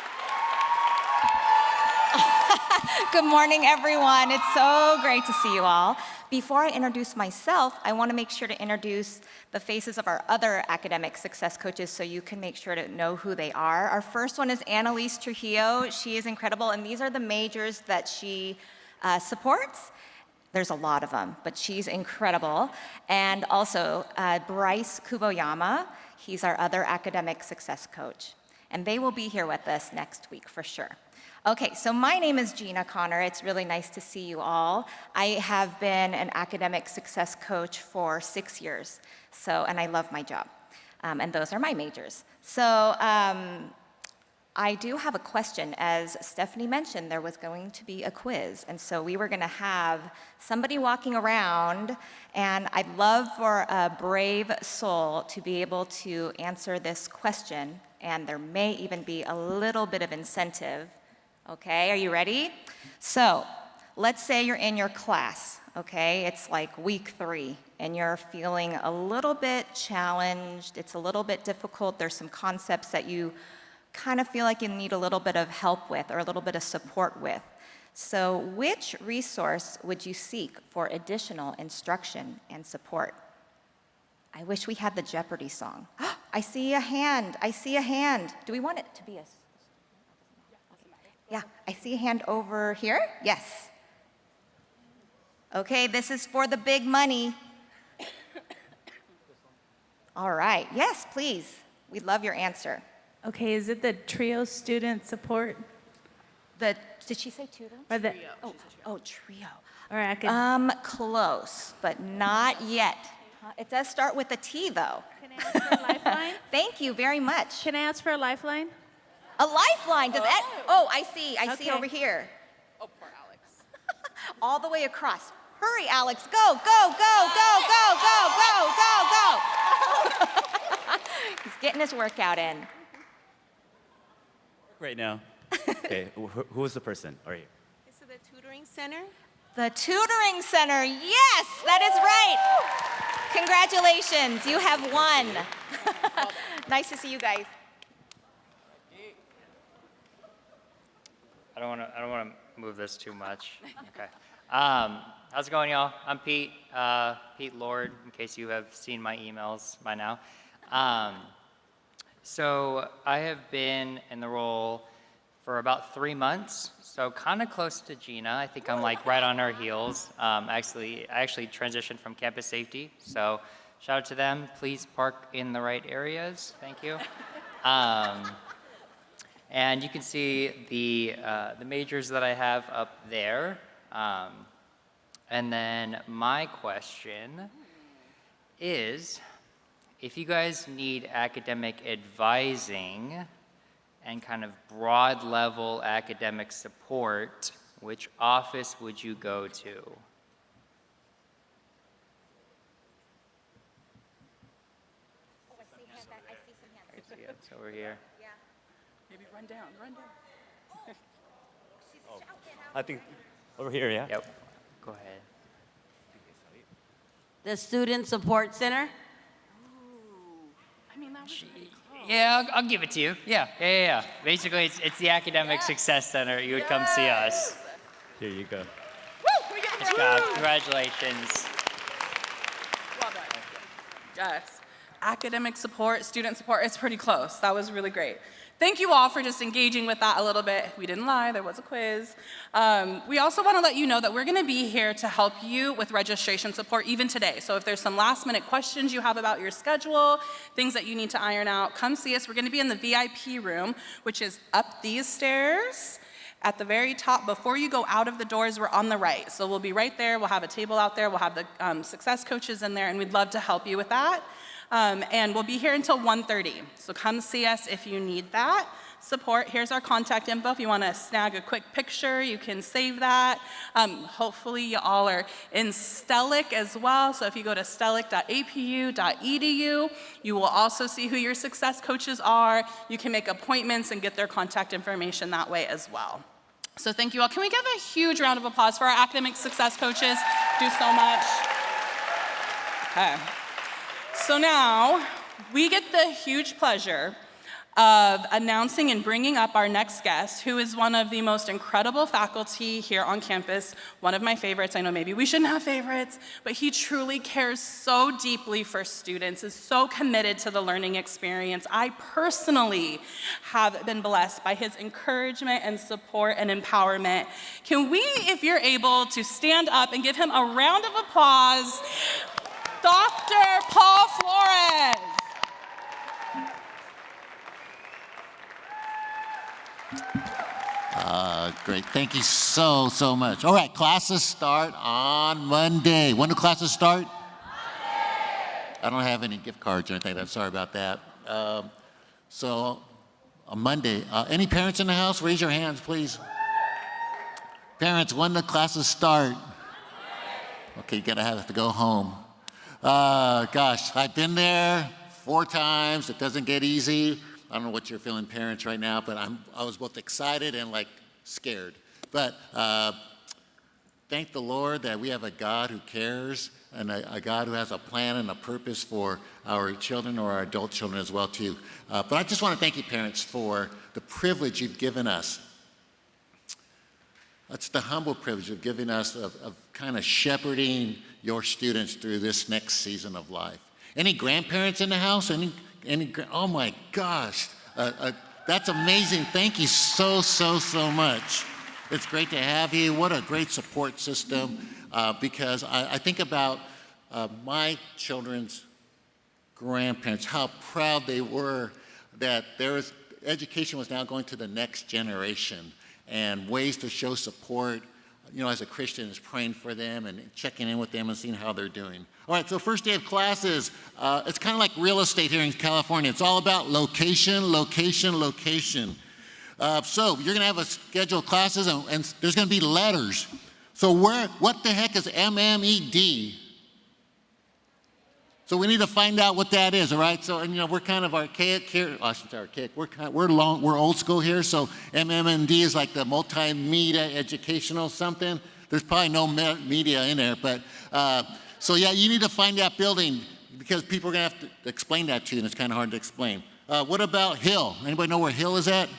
Good morning, everyone. It's so great to see you all. Before I introduce myself, I want to make sure to introduce the faces of our other academic success coaches so you can make sure to know who they are. Our first one is Annalise Trujillo. She is incredible, and these are the majors that she supports. There's a lot of them, but she's incredible. And also, Bryce Kuboyama. He's our other academic success coach. And they will be here with us next week for sure. Okay, so my name is Gina Connor. It's really nice to see you all. I have been an academic success coach for 6 years, and I love my job. And those are my majors. So I do have a question. As Stephanie mentioned, there was going to be a quiz. And so we were gonna have somebody walking around, and I'd love for a brave soul to be able to answer this question, and there may even be a little bit of incentive. Okay, are you ready? So let's say you're in your class, okay? It's like week 3, and you're feeling a little bit challenged. It's a little bit difficult. There's some concepts that you kind of feel like you need a little bit of help with or a little bit of support with. So which resource would you seek for additional instruction and support? I wish we had the Jeopardy song. I see a hand. I see a hand. Do we want it to be a... Yeah, I see a hand over here. Yes. Okay, this is for the big money. All right. Yes, please. We'd love your answer. Okay, is it the trio student support? Did she say tutor? Or the, trio. Or I could, Close, but not yet. It does start with a T, though. Can I ask for a lifeline? Thank you very much. Can I ask for a lifeline? A lifeline? Does that? Oh, I see. I see Okay. over here. Oh, poor Alex. All the way across. Hurry, Alex. Go, go, go, go, go, go, go, go, go. He's getting his workout in. Right now. Okay, who is the person? Are you? Is it the tutoring center? The tutoring center. Yes, that is right. Congratulations. You have won. Nice to see you guys. I don't want to move this too much. Okay. How's it going, y'all? I'm Pete. Pete Lord, in case you have seen my emails by now. So I have been in the role for about 3 months, so kind of close to Gina. I think I'm like right on her heels. I actually transitioned from campus safety, so shout out to them. Please park in the right areas. Thank you. And you can see the majors that I have up there. And then my question is, if you guys need academic advising and kind of broad level academic support, which office would you go to? It's over here. Maybe run down. I think over here, yeah? Yep. Go ahead. The Student Support Center? I mean, that was pretty cool. Yeah, I'll give it to you. Yeah. Basically, it's the Academic Success Center. You would come see us. Here you go. Woo! Can we give them Nice a job. woo? Congratulations. Well done. Yes. Academic support, student support, it's pretty close. That was really great. Thank you all for just engaging with that a little bit. We didn't lie, there was a quiz. We also want to let you know that we're going to be here to help you with registration support even today. So if there's some last minute questions you have about your schedule, things that you need to iron out, come see us. We're going to be in the VIP room, which is up these stairs. At the very top, before you go out of the doors, we're on the right. So we'll be right there. We'll have a table out there. We'll have the success coaches in there, and we'd love to help you with that. And we'll be here until 1:30. So come see us if you need that support. Here's our contact info. If you want to snag a quick picture, you can save that. Hopefully you all are in Stellic as well. So if you go to stellic.apu.edu, you will also see who your success coaches are. You can make appointments and get their contact information that way as well. So thank you all. Can we give a huge round of applause for our academic success coaches? Do so much. Okay. So now, we get the huge pleasure of announcing and bringing up our next guest, who is one of the most incredible faculty here on campus, one of my favorites. I know maybe we shouldn't have favorites, but he truly cares so deeply for students, is so committed to the learning experience. I personally have been blessed by his encouragement and support and empowerment. Can we, if you're able, to stand up and give him a round of applause? Dr. Paul Flores. Great, thank you so much. All right, classes start on Monday. When do classes start? Monday. I don't have any gift cards or anything. I'm sorry about that. So on Monday, any parents in the house? Raise your hands, please. Parents, when do classes start? Okay, you gotta have to go home. Gosh, I've been there 4 times. It doesn't get easy. I don't know what you're feeling, parents, right now, but I was both excited and like scared. But thank the Lord that we have a God who cares and a God who has a plan and a purpose for our children or our adult children as well too. But I just want to thank you, parents, for the privilege you've given us. That's the humble privilege of giving us of kind of shepherding your students through this next season of life. Any grandparents in the house? Oh my gosh, that's amazing. Thank you so much. It's great to have you. What a great support system, because I think about my children's grandparents, how proud they were that education was now going to the next generation, and ways to show support, as a Christian, is praying for them and checking in with them and seeing how they're doing. All right, so first day of classes, it's kind of like real estate here in California. It's all about location, location, location. So you're gonna have a schedule of classes, and there's gonna be letters. So what the heck is MMED? So we need to find out what that is, all right? So, we're kind of archaic here. I shouldn't say archaic. We're old school here. So MMND is like the multimedia educational something. There's probably no media in there, but so yeah, you need to find that building, because people are gonna have to explain that to you, and it's kind of hard to explain. What about Hill? Anybody know where Hill is at?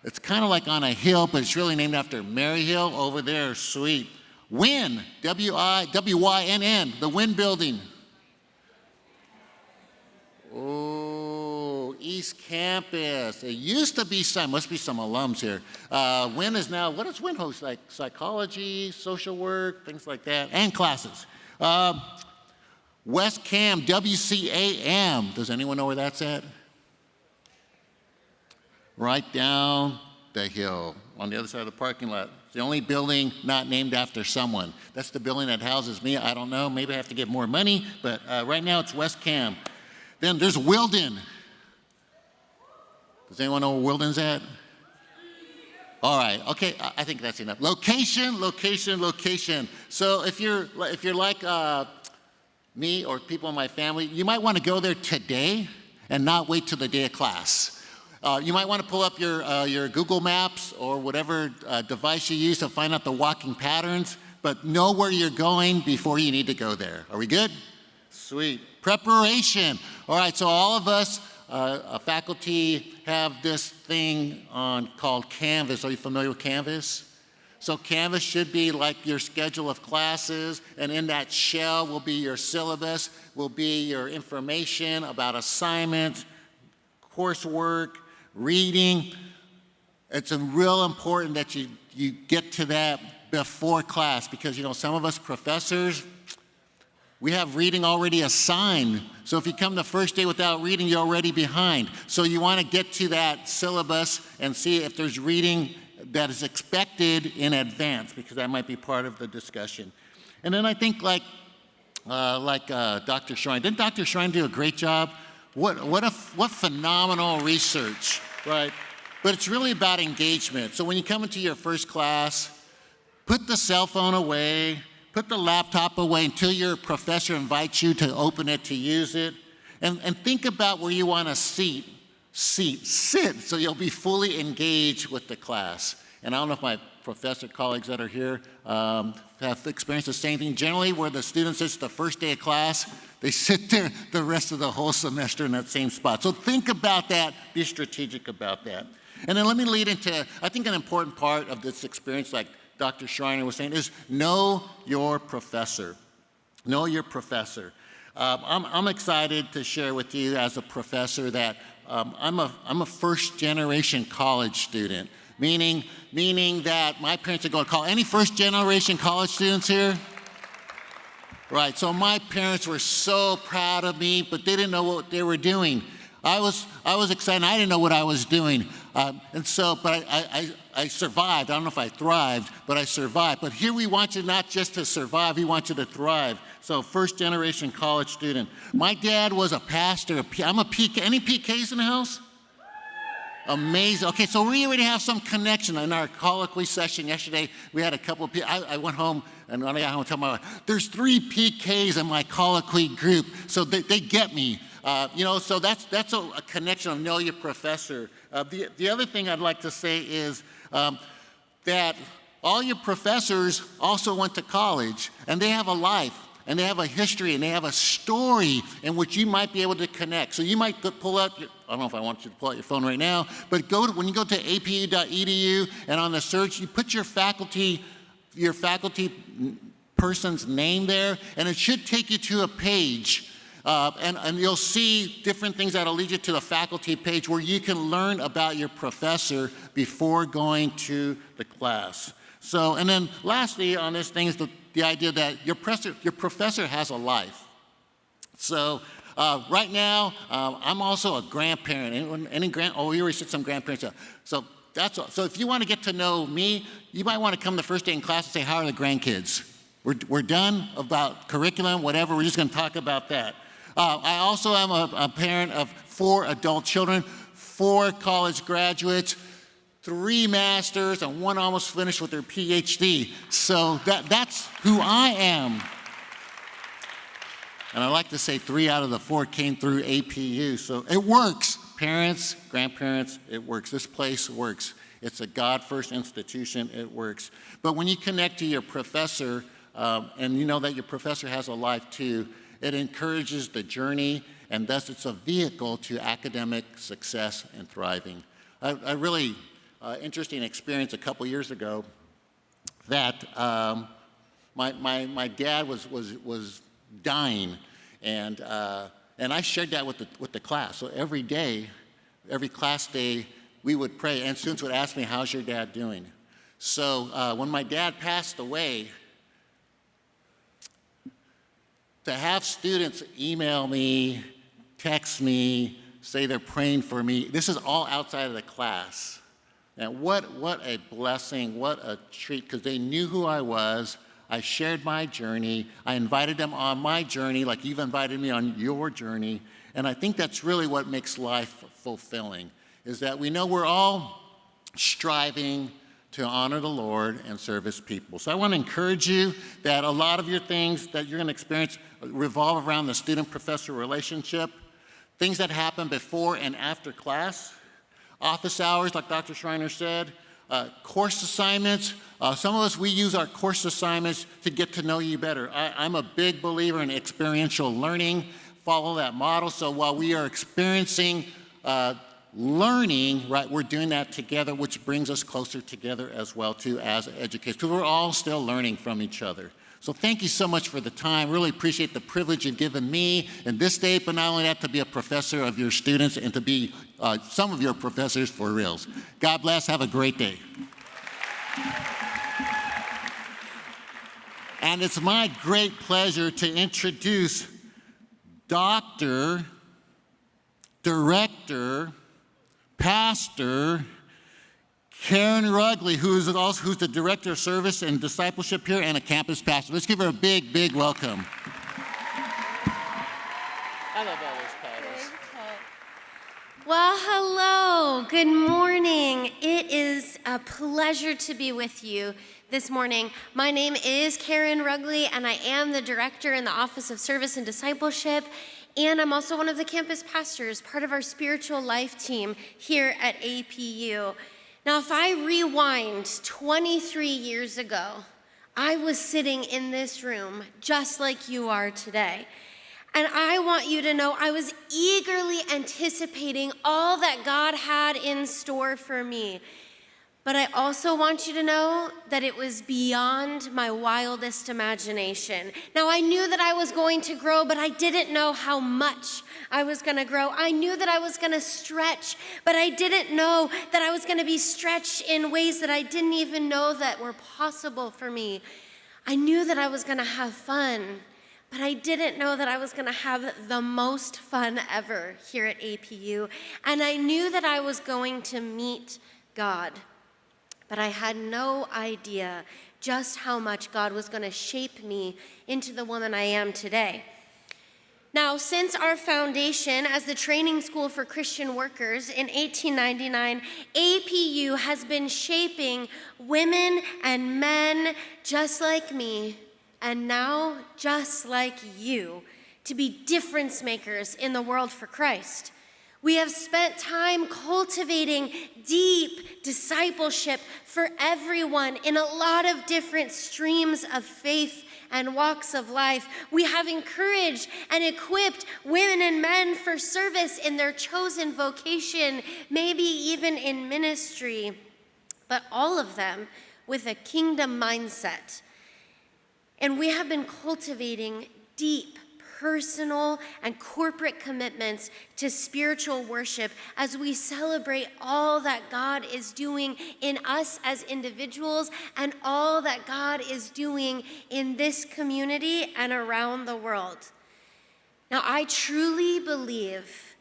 It's kind of like on a hill, but it's really named after Mary Hill over there. Sweet. Wynn, W-Y-N-N, the Wynn Building. Oh, East Campus. It used to be must be some alums here. Wynn is now, what does Wynn host? Like psychology, social work, things like that, and classes. West Cam, W-C-A-M. Does anyone know where that's at? Right down the hill on the other side of the parking lot. It's the only building not named after someone. That's the building that houses me. I don't know. Maybe I have to give more money, but right now it's West Cam. Then there's Wilden. Does anyone know where Wilden's at? All right. Okay. I think that's enough. Location, location, location. So if you're like me or people in my family, you might want to go there today and not wait till the day of class. You might want to pull up your Google Maps or whatever device you use to find out the walking patterns, but know where you're going before you need to go there. Are we good? Sweet. Preparation. All right, so all of us, faculty, have this thing called Canvas. Are you familiar with Canvas? So Canvas should be like your schedule of classes, and in that shell will be your syllabus, will be your information about assignments, coursework, reading. It's real important that you get to that before class, because some of us professors, we have reading already assigned. So if you come the first day without reading, you're already behind. So you want to get to that syllabus and see if there's reading that is expected in advance, because that might be part of the discussion. And then I think like Dr. Schreiner. Didn't Dr. Schreiner do a great job? What phenomenal research, right? But it's really about engagement. So when you come into your first class, put the cell phone away, put the laptop away until your professor invites you to open it to use it, and think about where you want to sit, so you'll be fully engaged with the class. And I don't know if my professor colleagues that are here have experienced the same thing. Generally, where the student sits the first day of class, they sit there the rest of the whole semester in that same spot. So think about that, be strategic about that. And then let me lead into, I think an important part of this experience, like Dr. Schreiner was saying, is know your professor. Know your professor. I'm excited to share with you as a professor that I'm a first generation college student, meaning that my parents are going to call any first generation college students here? Right, so my parents were so proud of me, but they didn't know what they were doing. I was excited, I didn't know what I was doing. But I survived. I don't know if I thrived, but I survived. But here we want you not just to survive, we want you to thrive. So first generation college student. My dad was a pastor. I'm a PK. Any PKs in the house? Amazing. Okay, so we already have some connection. In our colloquy session yesterday, we had a couple of people. I went home, and when I got home, I told my wife, there's 3 PKs in my colloquy group, so they get me. So that's a connection of know your professor. The other thing I'd like to say is that all your professors also went to college, and they have a life, and they have a history, and they have a story in which you might be able to connect. So you might pull out I don't know if I want you to pull out your phone right now, but when you go to apu.edu and on the search, you put your faculty person's name there, and it should take you to a page. And you'll see different things that'll lead you to the faculty page where you can learn about your professor before going to the class. So, and then lastly on this thing is the idea that your professor has a life. So right now, I'm also a grandparent. Oh, we already said some grandparents. So that's all. So if you want to get to know me, you might want to come the first day in class and say, how are the grandkids? We're done about curriculum, whatever. We're just going to talk about that. I also am a parent of 4 adult children, 4 college graduates, 3 masters, and 1 almost finished with their PhD. So that's who I am. And I like to say 3 out of the 4 came through APU. So it works. Parents, grandparents, it works. This place works. It's a God-first institution. It works. But when you connect to your professor, and you know that your professor has a life too, it encourages the journey, and thus it's a vehicle to academic success and thriving. A really interesting experience a couple years ago that my dad was dying, and I shared that with the class. So every day, every class day, we would pray, and students would ask me, how's your dad doing? So when my dad passed away, to have students email me, text me, say they're praying for me, this is all outside of the class. And what a blessing, what a treat, because they knew who I was. I shared my journey. I invited them on my journey like you've invited me on your journey. And I think that's really what makes life fulfilling, is that we know we're all striving to honor the Lord and serve His people. So I want to encourage you that a lot of your things that you're going to experience revolve around the student-professor relationship, things that happen before and after class, office hours, like Dr. Schreiner said, course assignments. Some of us, we use our course assignments to get to know you better. I'm a big believer in experiential learning. Follow that model. So while we are experiencing learning, right, we're doing that together, which brings us closer together as well, too, as educators, because we're all still learning from each other. So thank you so much for the time. Really appreciate the privilege you've given me in this day, but not only that, to be a professor of your students and to be some of your professors for reals. God bless. Have a great day. And it's my great pleasure to introduce Dr., Director, Pastor Karen Rugley, who's the Director of Service and Discipleship here and a campus pastor. Let's give her a big, big welcome. I love all those titles. Well, hello. Good morning. It is a pleasure to be with you this morning. My name is Karen Rugley, and I am the Director in the Office of Service and Discipleship. And I'm also one of the campus pastors, part of our spiritual life team here at APU. Now, if I rewind 23 years ago, I was sitting in this room just like you are today. And I want you to know I was eagerly anticipating all that God had in store for me. But I also want you to know that it was beyond my wildest imagination. Now, I knew that I was going to grow, but I didn't know how much I was going to grow. I knew that I was going to stretch, but I didn't know that I was going to be stretched in ways that I didn't even know that were possible for me. I knew that I was going to have fun, but I didn't know that I was going to have the most fun ever here at APU. And I knew that I was going to meet God. But I had no idea just how much God was going to shape me into the woman I am today. Now, since our foundation as the Training School for Christian Workers in 1899, APU has been shaping women and men just like me, and now just like you, to be difference makers in the world for Christ. We have spent time cultivating deep discipleship for everyone in a lot of different streams of faith and walks of life. We have encouraged and equipped women and men for service in their chosen vocation, maybe even in ministry, but all of them with a kingdom mindset. And we have been cultivating deep personal and corporate commitments to spiritual worship as we celebrate all that God is doing in us as individuals and all that God is doing in this community and around the world. Now, I truly believe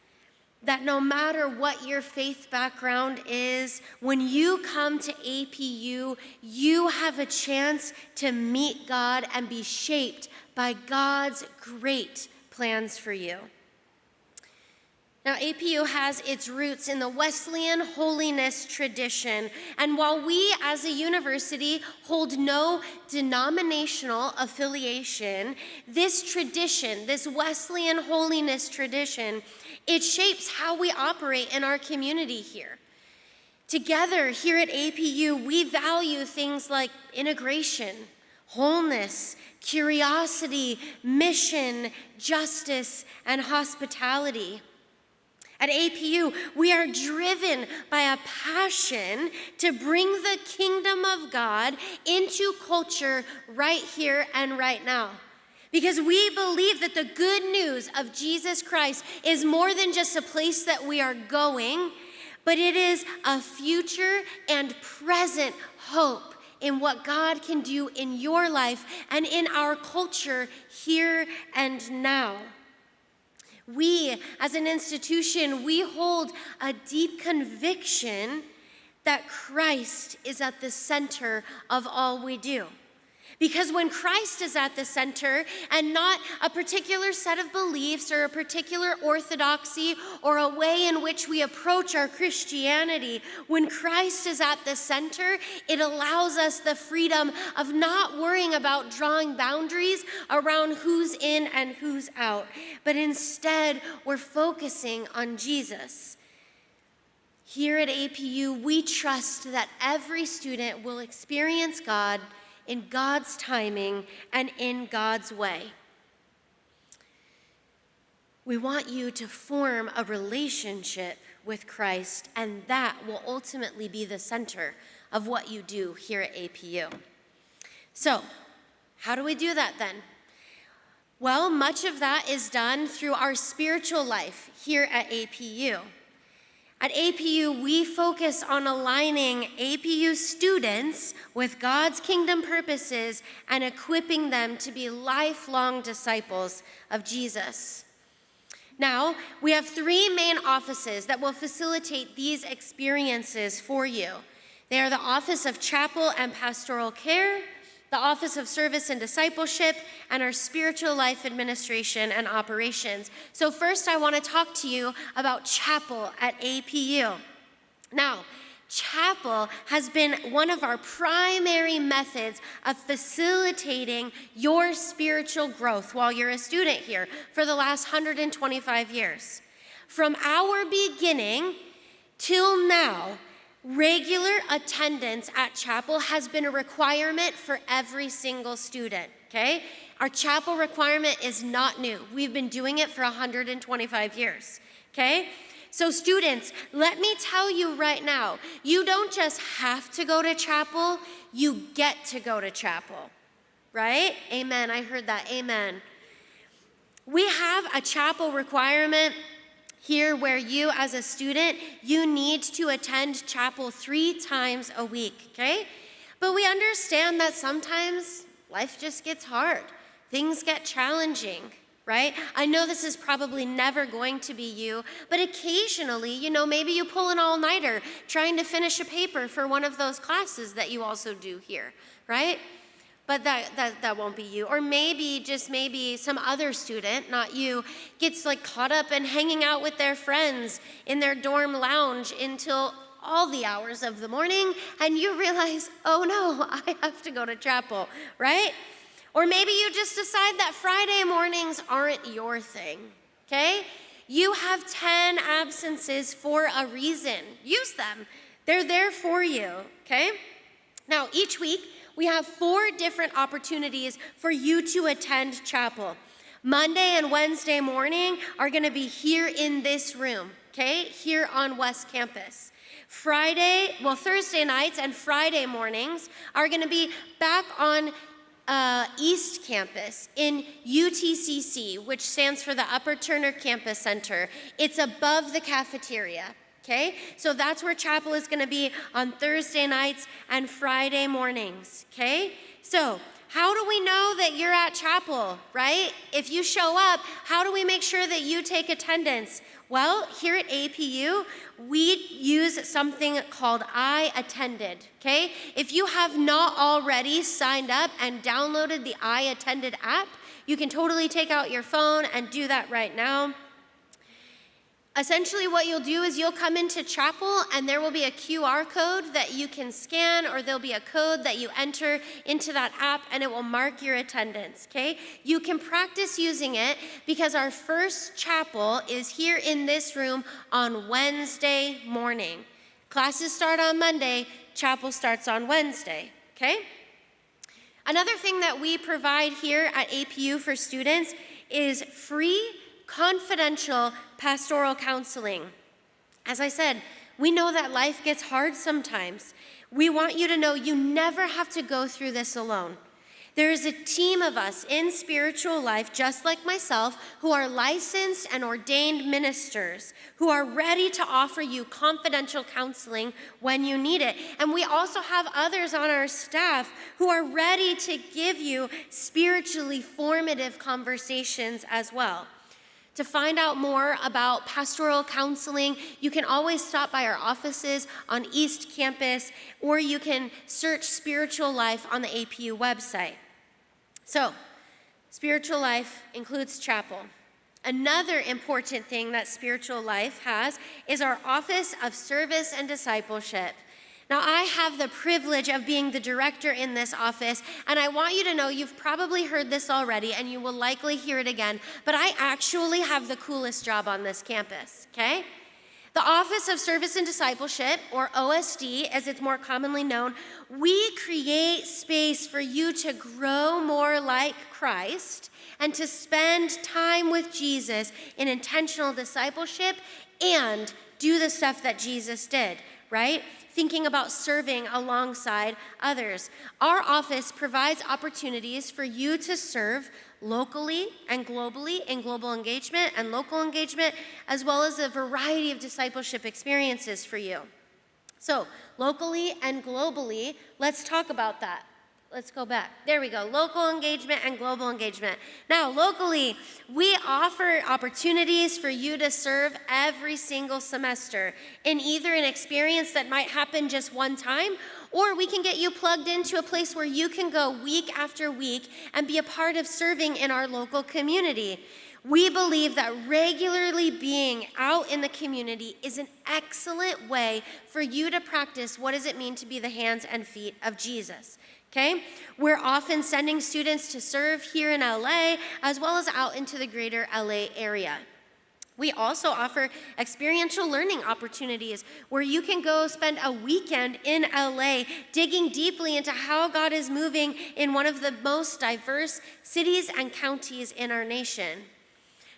that no matter what your faith background is, when you come to APU, you have a chance to meet God and be shaped by God's great plans for you. Now, APU has its roots in the Wesleyan holiness tradition, and while we as a university hold no denominational affiliation, this tradition, this Wesleyan holiness tradition, it shapes how we operate in our community here. Together here at APU, we value things like integration, wholeness, curiosity, mission, justice, and hospitality. At APU, we are driven by a passion to bring the kingdom of God into culture right here and right now. Because we believe that the good news of Jesus Christ is more than just a place that we are going, but it is a future and present hope in what God can do in your life and in our culture here and now. We, as an institution, we hold a deep conviction that Christ is at the center of all we do. Because when Christ is at the center and not a particular set of beliefs or a particular orthodoxy or a way in which we approach our Christianity, when Christ is at the center, it allows us the freedom of not worrying about drawing boundaries around who's in and who's out, but instead we're focusing on Jesus. Here at APU, we trust that every student will experience God in God's timing and in God's way. We want you to form a relationship with Christ, and that will ultimately be the center of what you do here at APU. So, how do we do that then? Well, much of that is done through our spiritual life here at APU. At APU, we focus on aligning APU students with God's kingdom purposes and equipping them to be lifelong disciples of Jesus. Now, we have 3 main offices that will facilitate these experiences for you. They are the Office of Chapel and Pastoral Care, the Office of Service and Discipleship, and our Spiritual Life Administration and Operations. So first, I want to talk to you about chapel at APU. Now, chapel has been one of our primary methods of facilitating your spiritual growth while you're a student here for the last 125 years. From our beginning till now, regular attendance at chapel has been a requirement for every single student, okay? Our chapel requirement is not new. We've been doing it for 125 years, okay? So students, let me tell you right now, you don't just have to go to chapel, you get to go to chapel, right? Amen, I heard that, amen. We have a chapel requirement here where you as a student, you need to attend chapel 3 times a week, okay? But we understand that sometimes life just gets hard. Things get challenging, right? I know this is probably never going to be you, but occasionally, maybe you pull an all-nighter trying to finish a paper for one of those classes that you also do here, right? But that won't be you. Or maybe, just maybe, some other student, not you, gets caught up in hanging out with their friends in their dorm lounge until all the hours of the morning, and you realize, oh no, I have to go to chapel, right? Or maybe you just decide that Friday mornings aren't your thing, okay? You have 10 absences for a reason. Use them. They're there for you, okay? Now, each week, we have 4 different opportunities for you to attend chapel. Monday and Wednesday morning are going to be here in this room, okay? Here on West Campus. Thursday nights and Friday mornings are going to be back on East Campus in UTCC, which stands for the Upper Turner Campus Center. It's above the cafeteria. Okay, so that's where chapel is going to be on Thursday nights and Friday mornings. Okay, so how do we know that you're at chapel, right? If you show up, how do we make sure that you take attendance? Well, here at APU, we use something called I Attended, okay? If you have not already signed up and downloaded the I Attended app, you can totally take out your phone and do that right now. Essentially what you'll do is you'll come into chapel and there will be a QR code that you can scan, or there'll be a code that you enter into that app and it will mark your attendance, okay? You can practice using it because our first chapel is here in this room on Wednesday morning. Classes start on Monday, chapel starts on Wednesday, okay? Another thing that we provide here at APU for students is free, confidential pastoral counseling. As I said, we know that life gets hard sometimes. We want you to know you never have to go through this alone. There is a team of us in spiritual life, just like myself, who are licensed and ordained ministers, who are ready to offer you confidential counseling when you need it. And we also have others on our staff who are ready to give you spiritually formative conversations as well. To find out more about pastoral counseling, you can always stop by our offices on East Campus, or you can search Spiritual Life on the APU website. So, Spiritual Life includes chapel. Another important thing that Spiritual Life has is our Office of Service and Discipleship. Now, I have the privilege of being the director in this office, and I want you to know you've probably heard this already, and you will likely hear it again, but I actually have the coolest job on this campus, okay? The Office of Service and Discipleship, or OSD, as it's more commonly known, we create space for you to grow more like Christ and to spend time with Jesus in intentional discipleship and do the stuff that Jesus did, right? Thinking about serving alongside others. Our office provides opportunities for you to serve locally and globally in global engagement and local engagement, as well as a variety of discipleship experiences for you. So, locally and globally, let's talk about that. Let's go back. There we go. Local engagement and global engagement. Now, locally, we offer opportunities for you to serve every single semester in either an experience that might happen just one time, or we can get you plugged into a place where you can go week after week and be a part of serving in our local community. We believe that regularly being out in the community is an excellent way for you to practice what does it mean to be the hands and feet of Jesus. Okay? We're often sending students to serve here in LA as well as out into the greater LA area. We also offer experiential learning opportunities where you can go spend a weekend in LA digging deeply into how God is moving in one of the most diverse cities and counties in our nation.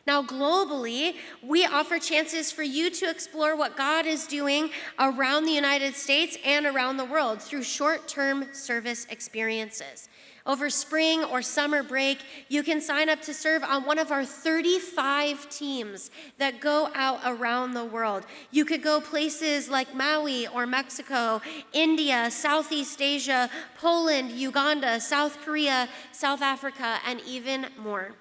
Now, globally, we offer chances for you to explore what God is doing around the United States and around the world through short-term service experiences. Over spring or summer break, you can sign up to serve on one of our 35 teams that go out around the world. You could go places like Maui or Mexico, India, Southeast Asia, Poland, Uganda, South Korea, South Africa, and even more.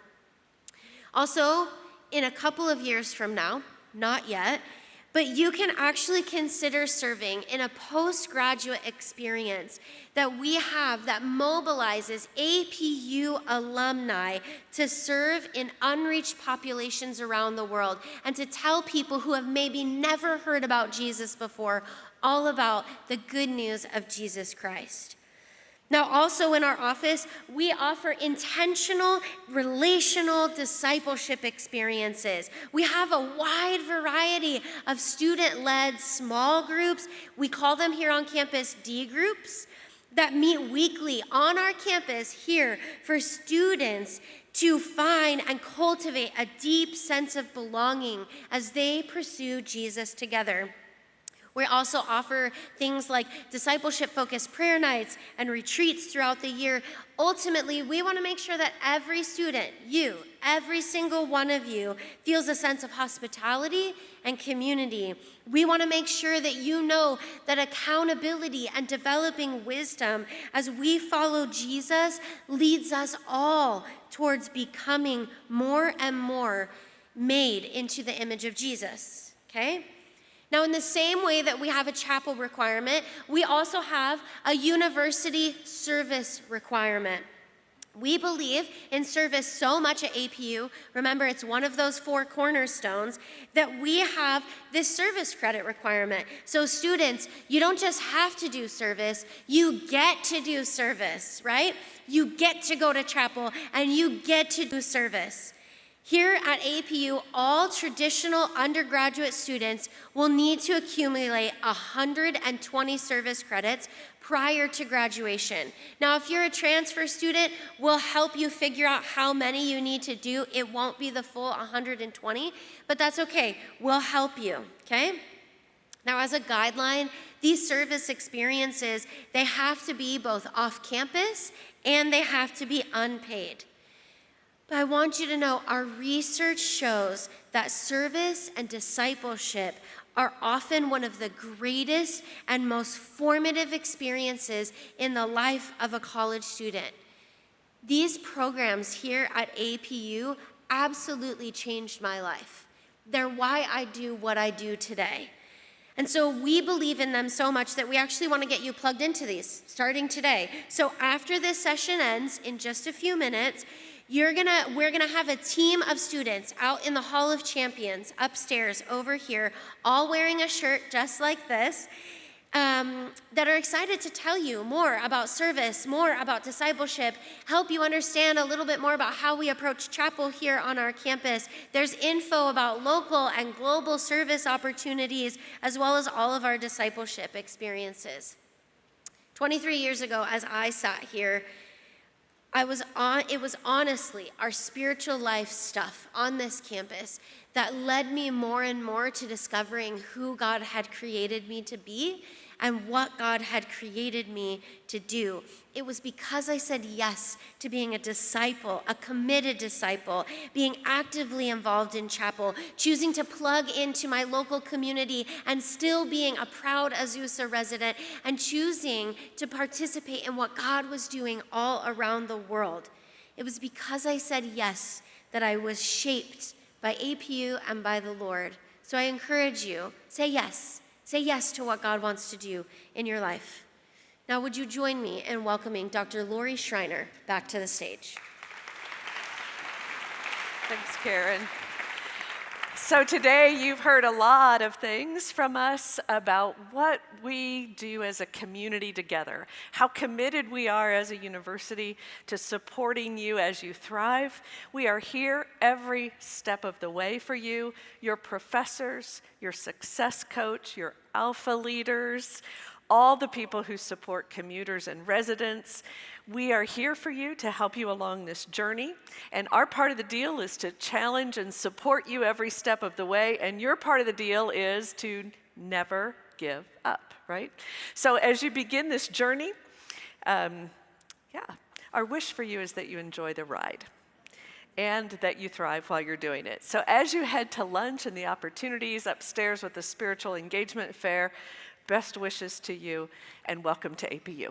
Also, in a couple of years from now, not yet, but you can actually consider serving in a postgraduate experience that we have that mobilizes APU alumni to serve in unreached populations around the world and to tell people who have maybe never heard about Jesus before all about the good news of Jesus Christ. Now, also in our office, we offer intentional, relational discipleship experiences. We have a wide variety of student-led small groups. We call them here on campus D groups that meet weekly on our campus here for students to find and cultivate a deep sense of belonging as they pursue Jesus together. We also offer things like discipleship-focused prayer nights and retreats throughout the year. Ultimately, we want to make sure that every student, you, every single one of you, feels a sense of hospitality and community. We want to make sure that you know that accountability and developing wisdom as we follow Jesus leads us all towards becoming more and more made into the image of Jesus, okay? Now, in the same way that we have a chapel requirement, we also have a university service requirement. We believe in service so much at APU, remember it's one of those 4 cornerstones, that we have this service credit requirement. So students, you don't just have to do service, you get to do service, right? You get to go to chapel and you get to do service. Here at APU, all traditional undergraduate students will need to accumulate 120 service credits prior to graduation. Now, if you're a transfer student, we'll help you figure out how many you need to do. It won't be the full 120, but that's okay. We'll help you, okay? Now, as a guideline, these service experiences, they have to be both off campus and they have to be unpaid. But I want you to know our research shows that service and discipleship are often one of the greatest and most formative experiences in the life of a college student. These programs here at APU absolutely changed my life. They're why I do what I do today. And so we believe in them so much that we actually want to get you plugged into these starting today. So after this session ends in just a few minutes, we're gonna have a team of students out in the Hall of Champions upstairs over here, all wearing a shirt just like this, that are excited to tell you more about service, more about discipleship, help you understand a little bit more about how we approach chapel here on our campus. There's info about local and global service opportunities, as well as all of our discipleship experiences. 23 years ago, as I sat here, it was honestly our spiritual life stuff on this campus that led me more and more to discovering who God had created me to be and what God had created me to do. It was because I said yes to being a disciple, a committed disciple, being actively involved in chapel, choosing to plug into my local community and still being a proud Azusa resident, and choosing to participate in what God was doing all around the world. It was because I said yes that I was shaped by APU and by the Lord. So I encourage you, say yes. Say yes to what God wants to do in your life. Now, would you join me in welcoming Dr. Laurie Schreiner back to the stage? Thanks, Karen. So today you've heard a lot of things from us about what we do as a community together, how committed we are as a university to supporting you as you thrive. We are here every step of the way for you, your professors, your success coach, your alpha leaders, all the people who support commuters and residents. We are here for you to help you along this journey. And our part of the deal is to challenge and support you every step of the way. And your part of the deal is to never give up, right? So as you begin this journey, our wish for you is that you enjoy the ride and that you thrive while you're doing it. So as you head to lunch and the opportunities upstairs with the Spiritual Engagement Fair, best wishes to you and welcome to APU.